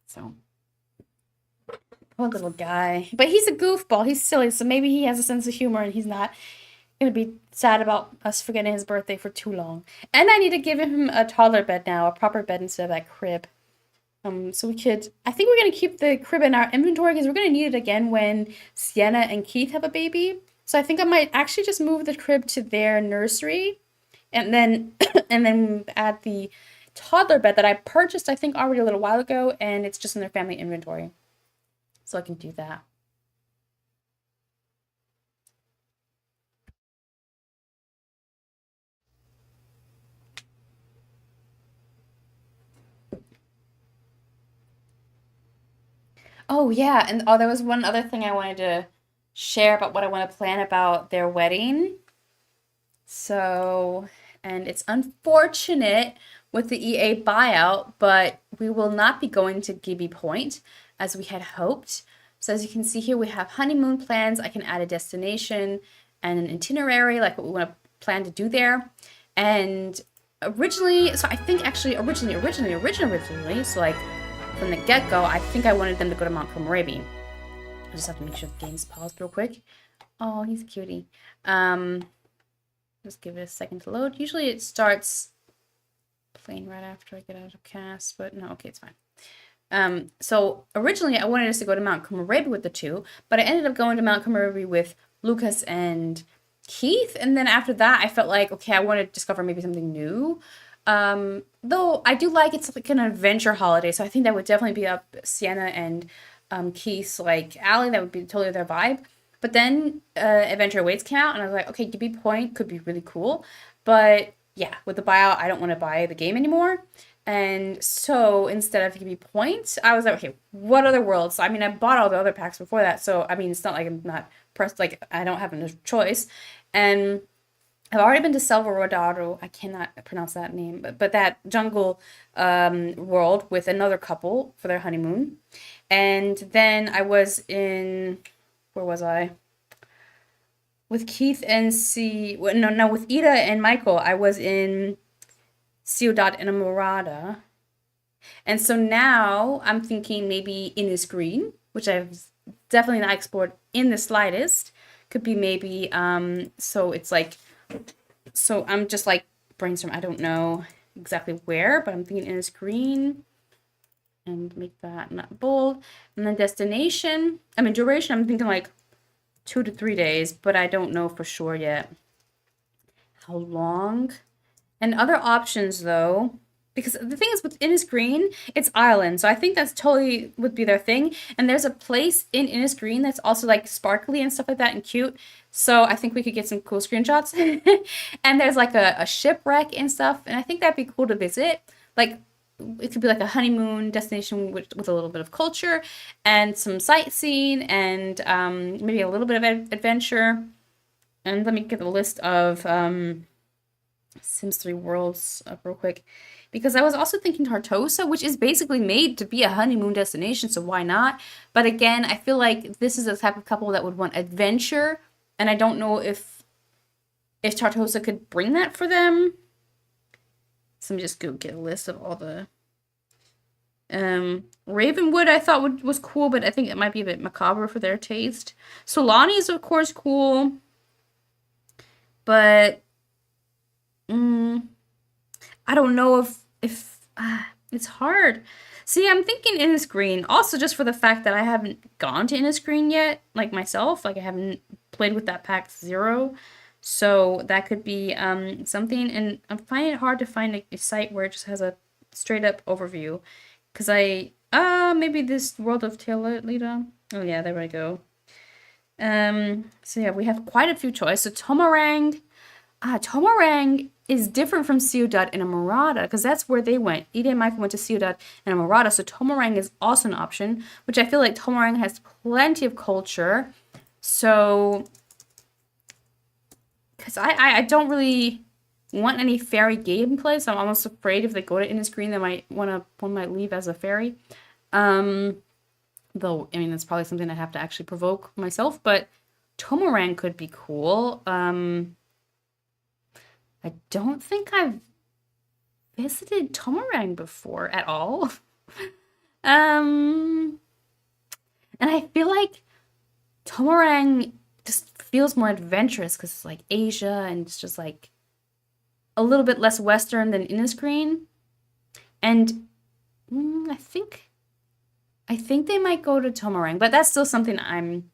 So, poor little guy. But he's a goofball. He's silly, so maybe he has a sense of humor and he's not gonna be sad about us forgetting his birthday for too long. And I need to give him a toddler bed now, a proper bed instead of that crib. So we could, I think we're gonna keep the crib in our inventory because we're gonna need it again when Sienna and Keith have a baby. So I think I might actually just move the crib to their nursery and then and then add the toddler bed that I purchased, I think, already a little while ago, and it's just in their family inventory. So I can do that. Oh yeah, and there was one other thing I wanted to share about what I want to plan about their wedding. So, and it's unfortunate with the EA buyout, but we will not be going to Gibby Point as we had hoped. So as you can see here, we have honeymoon plans. I can add a destination and an itinerary, like what we want to plan to do there. And originally, so I think actually originally, so like from the get-go, I think I wanted them to go to Mount Komorebi. I just have to make sure the game's paused real quick. Oh, he's a cutie. Just give it a second to load. Usually it starts playing right after I get out of cast, but no, okay, it's fine. So originally I wanted us to go to Mount Komorebi with the two, but I ended up going to Mount Komorebi with Lucas and Keith, and then after that I felt like, okay, I want to discover maybe something new. Though I do like it's like an adventure holiday, so I think that would definitely be up Sienna and Keith's like alley. That would be totally their vibe. But then Adventure Awaits came out, and I was like, okay, Gibby Point could be really cool. But yeah, with the buyout, I don't want to buy the game anymore. And so instead of Gibby Point, I was like, okay, what other worlds? I mean, I bought all the other packs before that, so I mean, it's not like I'm not pressed, like I don't have a choice. And I've already been to Salvarodaro. I cannot pronounce that name, but that jungle world with another couple for their honeymoon. And then I was in, where was I? With Keith and with Ida and Michael, I was in Ciudad Enamorada. And so now I'm thinking maybe Innis Green, which I've definitely not explored in the slightest. Could be maybe, so it's like, so I'm just like brainstorm. I don't know exactly where, but I'm thinking Innis Green. And make that not bold. And then destination, I mean duration, I'm thinking like 2 to 3 days, but I don't know for sure yet how long. And other options though, because the thing is with Innisgreen, it's island, so I think that's totally would be their thing. And there's a place in Innisgreen that's also like sparkly and stuff like that and cute. So I think we could get some cool screenshots. And there's like a shipwreck and stuff, and I think that'd be cool to visit. Like it could be like a honeymoon destination with a little bit of culture and some sightseeing and maybe a little bit of adventure. And let me get the list of Sims 3 worlds up real quick. Because I was also thinking Tartosa, which is basically made to be a honeymoon destination, so why not? But again, I feel like this is the type of couple that would want adventure, and I don't know if Tartosa could bring that for them. So let me just go get a list of all the Ravenwood I thought was cool, but I think it might be a bit macabre for their taste. Solani is of course cool, but I don't know if it's hard. See, I'm thinking Innisgreen, also just for the fact that I haven't gone to Innisgreen yet, like myself, like I haven't played with that pack 0. So that could be something, and I'm finding it hard to find a site where it just has a straight up overview. Because maybe this World of Tailita. Oh yeah, there we go. So yeah, we have quite a few choices. So Tomarang. Tomarang is different from Ciudad and Amarada, because that's where they went. Ida and Michael went to Ciudad and Amarada, so Tomarang is also an option, which I feel like Tomarang has plenty of culture. So, because I don't really want any fairy gameplay, so I'm almost afraid if they go to Innisgreen, they might one might leave as a fairy. Though, I mean, that's probably something I have to actually provoke myself, but Tomarang could be cool. I don't think I've visited Tomarang before at all. And I feel like Tomarang just feels more adventurous because it's like Asia and it's just like a little bit less Western than Innisgreen. And I think they might go to Tomarang, but that's still something I'm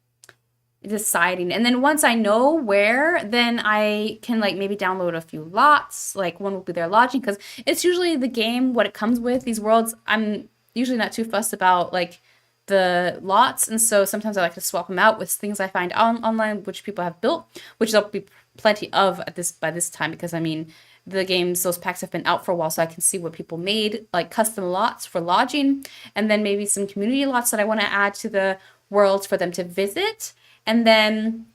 deciding. And then once I know where, then I can like maybe download a few lots. Like one will be their lodging, because it's usually the game what it comes with. These worlds, I'm usually not too fussed about like the lots, and so sometimes I like to swap them out with things I find online which people have built, which there'll be plenty of by this time, because I mean the games, those packs have been out for a while, so I can see what people made, like custom lots for lodging, and then maybe some community lots that I want to add to the worlds for them to visit. And then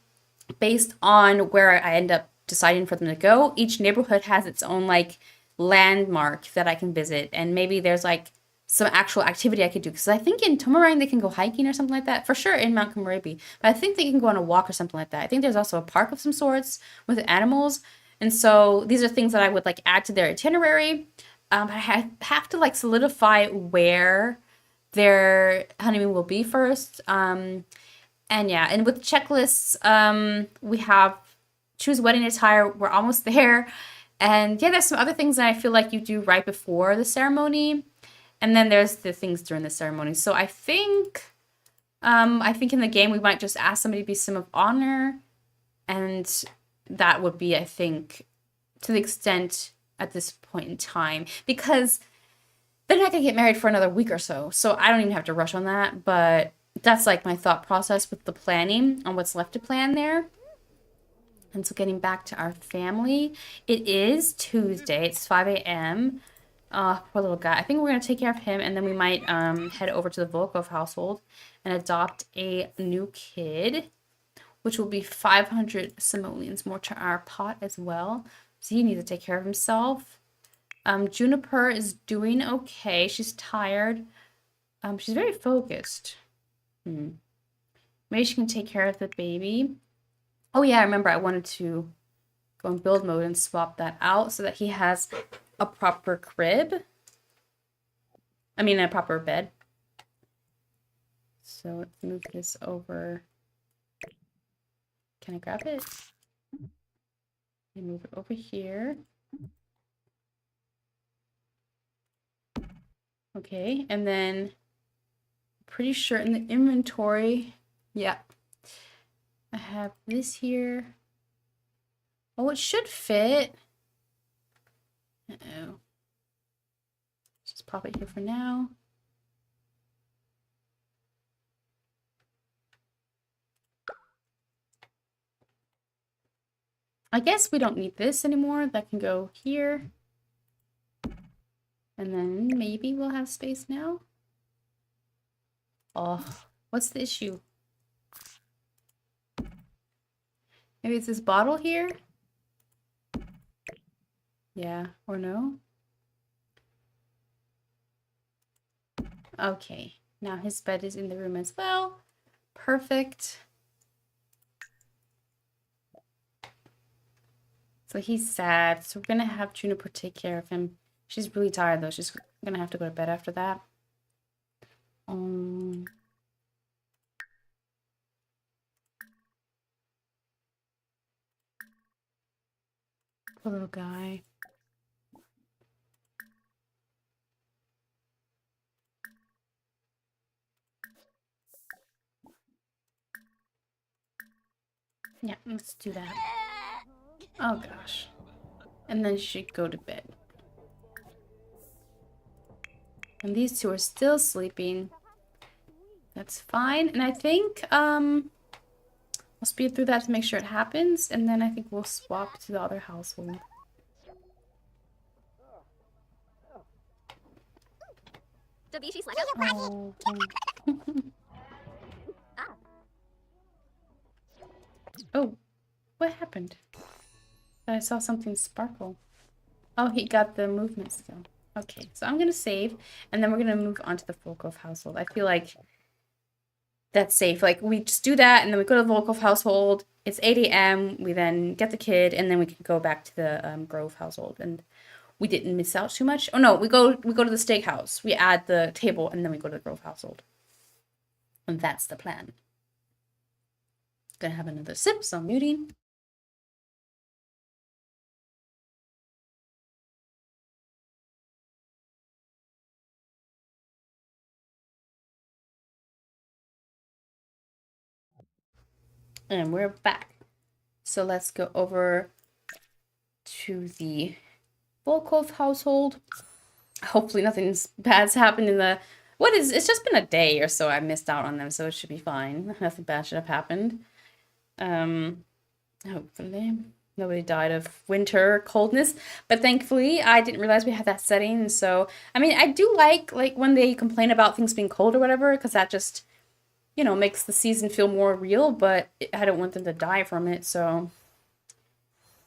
based on where I end up deciding for them to go, each neighborhood has its own like landmark that I can visit. And maybe there's like some actual activity I could do. Because I think in Tomarang they can go hiking or something like that. For sure in Mount Kamarabi. But I think they can go on a walk or something like that. I think there's also a park of some sorts with animals. And so these are things that I would like add to their itinerary. I have to like solidify where their honeymoon will be first. And yeah, and with checklists, we have choose wedding attire. We're almost there. And yeah, there's some other things that I feel like you do right before the ceremony. And then there's the things during the ceremony. So I think in the game we might just ask somebody to be Sim of Honor. And that would be, I think, to the extent at this point in time. Because they're not going to get married for another week or so. So I don't even have to rush on that. But that's like my thought process with the planning on what's left to plan there. And so getting back to our family, it is Tuesday. It's 5 a.m. Poor little guy. I think we're going to take care of him, and then we might head over to the Volkov household and adopt a new kid, which will be 500 simoleons more to our pot as well. So he needs to take care of himself. Juniper is doing okay. She's tired. She's very focused. Maybe she can take care of the baby. Oh yeah, I remember I wanted to go in build mode and swap that out so that he has a proper crib. I mean, a proper bed. So let's move this over. Can I grab it? And move it over here. Okay, and then pretty sure in the inventory, yeah, I have this here. Oh, it should fit. Uh-oh. pop it here for now. I guess we don't need this anymore. That can go here. And then maybe we'll have space now. Oh, what's the issue? Maybe it's this bottle here? Yeah, or no? Okay, now his bed is in the room as well. Perfect. So he's sad, so we're gonna have Juniper take care of him. She's really tired though. She's gonna have to go to bed after that. Poor little guy. Yeah, let's do that. Oh gosh. And then she should go to bed. And these two are still sleeping. That's fine. And I think I'll speed through that to make sure it happens, and then I think we'll swap to the other household. Oh. Oh, what happened? I saw something sparkle. Oh, he got the movement skill. Okay, so I'm gonna save, and then we're gonna move on to the Volkov household. I feel like that's safe. Like, we just do that, and then we go to the Volkov household. It's 8 a.m. We then get the kid, and then we can go back to the Grove household. And we didn't miss out too much. Oh no, we go to the steakhouse. We add the table, and then we go to the Grove household. And that's the plan. Gonna have another sip, so I'm muting. And we're back. So let's go over to the Volkov household. Hopefully nothing bad's happened in the... It's just been a day or so I missed out on them, so it should be fine. Nothing bad should have happened. Hopefully nobody died of winter coldness, but thankfully I didn't realize we had that setting. So I mean, I do like when they complain about things being cold or whatever, because that just, you know, makes the season feel more real, but I don't want them to die from it. So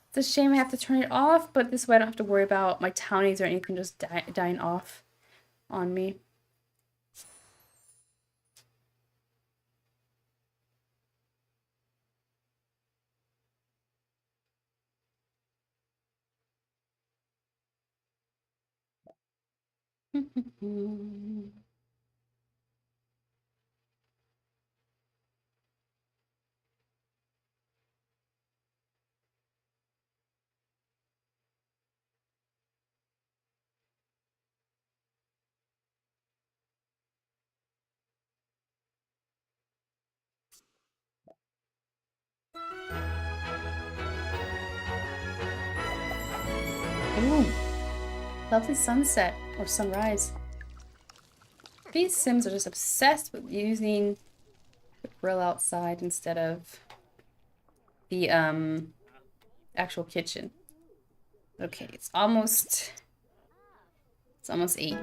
it's a shame I have to turn it off, but this way I don't have to worry about my townies or anything just dying off on me. Ooh, lovely sunset or sunrise. These Sims are just obsessed with using the grill outside instead of the actual kitchen. Okay, it's almost 8.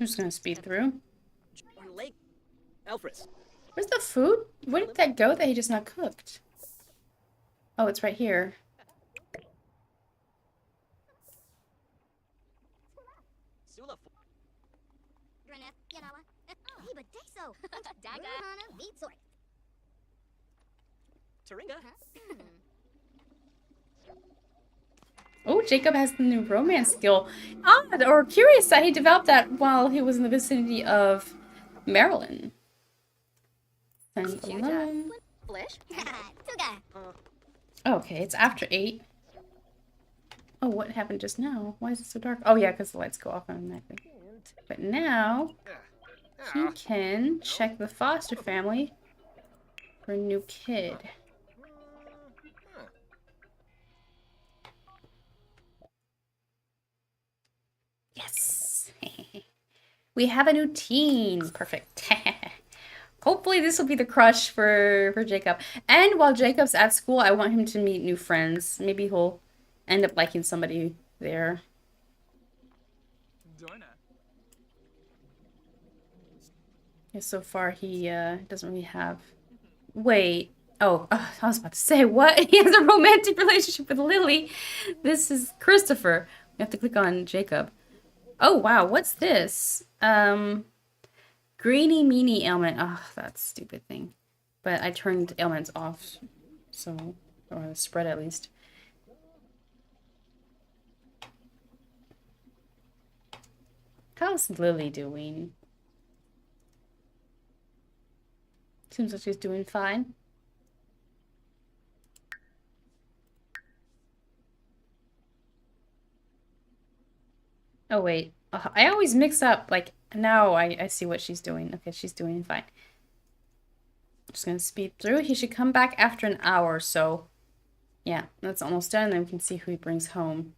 I'm just gonna speed through. Where's the food? Where did that go that he just not cooked? Oh, it's right here. Oh, Jacob has the new romance skill. Odd or curious that he developed that while he was in the vicinity of Maryland. And 11. Okay, it's after 8. Oh, what happened just now? Why is it so dark? Oh yeah, because the lights go off automatically. But now, he can check the foster family for a new kid. Yes! We have a new teen. Perfect. Hopefully this will be the crush for Jacob. And while Jacob's at school, I want him to meet new friends. Maybe he'll end up liking somebody there. Doina. Yeah, so far he doesn't really have... Wait. Oh, I was about to say, what? He has a romantic relationship with Lily. This is Christopher. We have to click on Jacob. Oh, wow. What's this? Greeny meanie ailment. Oh, that stupid thing. But I turned ailments off. So, or the spread at least. How's Lily doing? Seems like she's doing fine. Oh, wait. I always mix up. Like, now I see what she's doing. Okay, she's doing fine. Just gonna speed through. He should come back after an hour, so... Yeah, that's almost done. Then we can see who he brings home.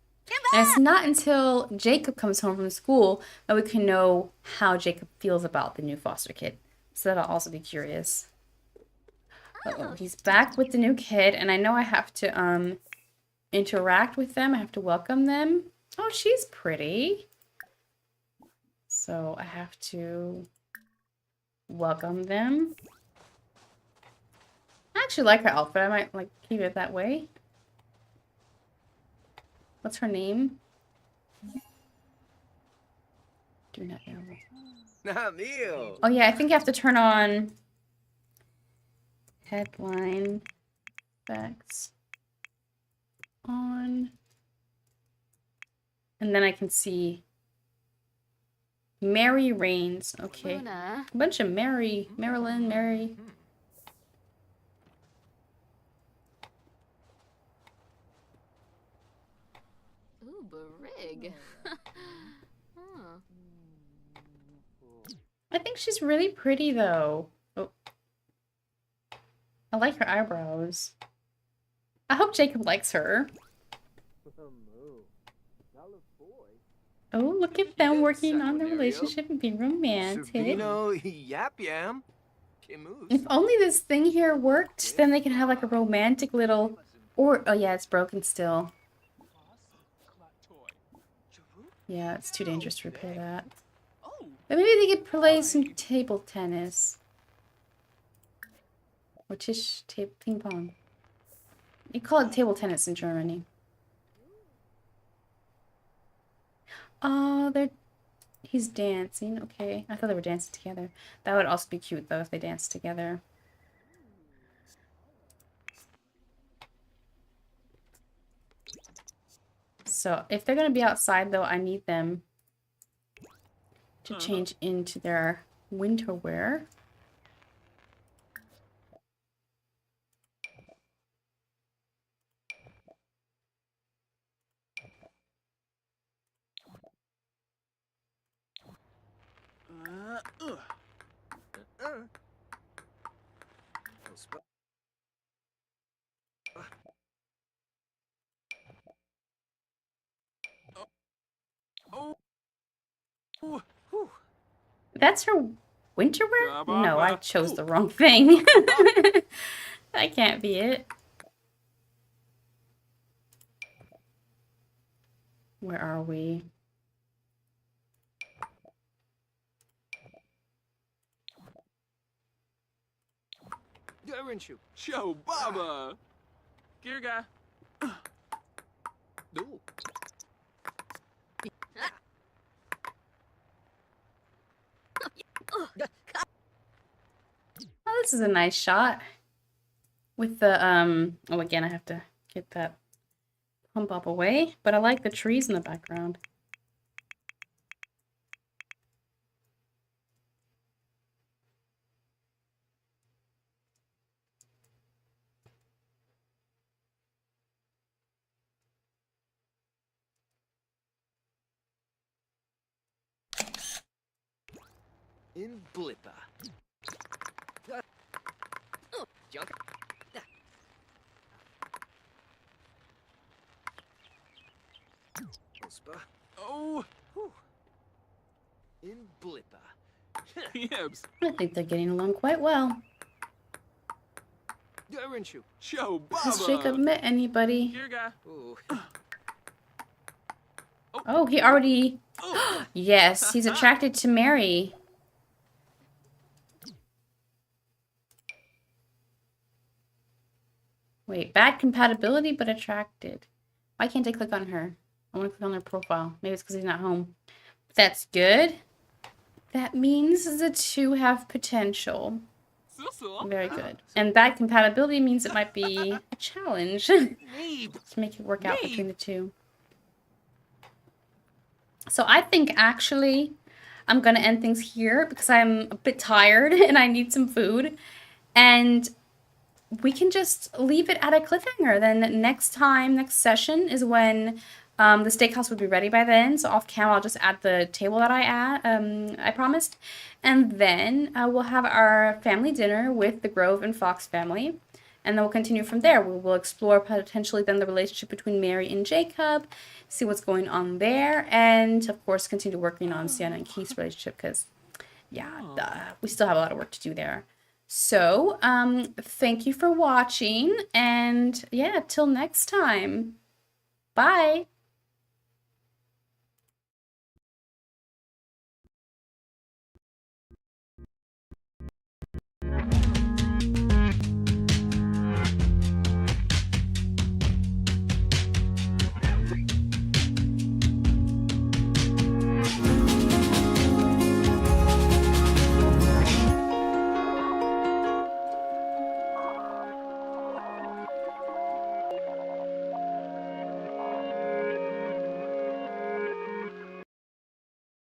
And it's not until Jacob comes home from school that we can know how Jacob feels about the new foster kid. So that'll also be curious. Uh-oh, he's back with the new kid, and I know I have to interact with them. I have to welcome them. Oh, she's pretty. So I have to welcome them. I actually like her outfit. I might like keep it that way. What's her name? Do not know. Oh yeah, I think you have to turn on headline effects on, and then I can see Mary Reigns. Okay, Luna. a bunch of Marilyn, Mary. Ooh, Barig. Huh. I think she's really pretty though. Oh. I like her eyebrows. I hope Jacob likes her. Oh, look at them working on the relationship and being romantic. Yap Yam. If only this thing here worked, then they could have like a romantic little... Or, oh yeah, it's broken still. Yeah, it's too dangerous to repair that. Oh, But maybe they could play some table tennis. Or ping pong. You call it table tennis in Germany. Oh, he's dancing. Okay. I thought they were dancing together. That would also be cute though if they danced together. So if they're gonna be outside though, I need them to change into their winter wear. That's her winter wear? No, I chose the wrong thing. That can't be it. Where are we? Joe Baba. Girga. Oh, this is a nice shot. With the, oh, again, I have to get that pump up away. But I like the trees in the background. In Blippa. Junk. Ospa. Oh, In Blippa. Yebs. I think they're getting along quite well. Garinshu. Joe Has Jacob Baba. met anybody? Here, guy. Oh. Oh, he already... Oh, Yes, he's attracted to Mary. Wait, bad compatibility but attracted. Why can't I click on her? I want to click on her profile. Maybe it's because he's not home. That's good. That means the two have potential. so. Very good. And bad compatibility means it might be a challenge to Neeb. make it work out between the two. So I think actually I'm going to end things here because I'm a bit tired and I need some food. And we can just leave it at a cliffhanger. Then next session is when the steakhouse would be ready by then. So off cam, I'll just add the table that I promised. And then we'll have our family dinner with the Grove and Fox family. And then we'll continue from there. We will explore potentially then the relationship between Mary and Jacob, see what's going on there, and of course continue working on Sienna and Keith's relationship because, yeah, we still have a lot of work to do there. So, thank you for watching, and yeah, till next time. Bye.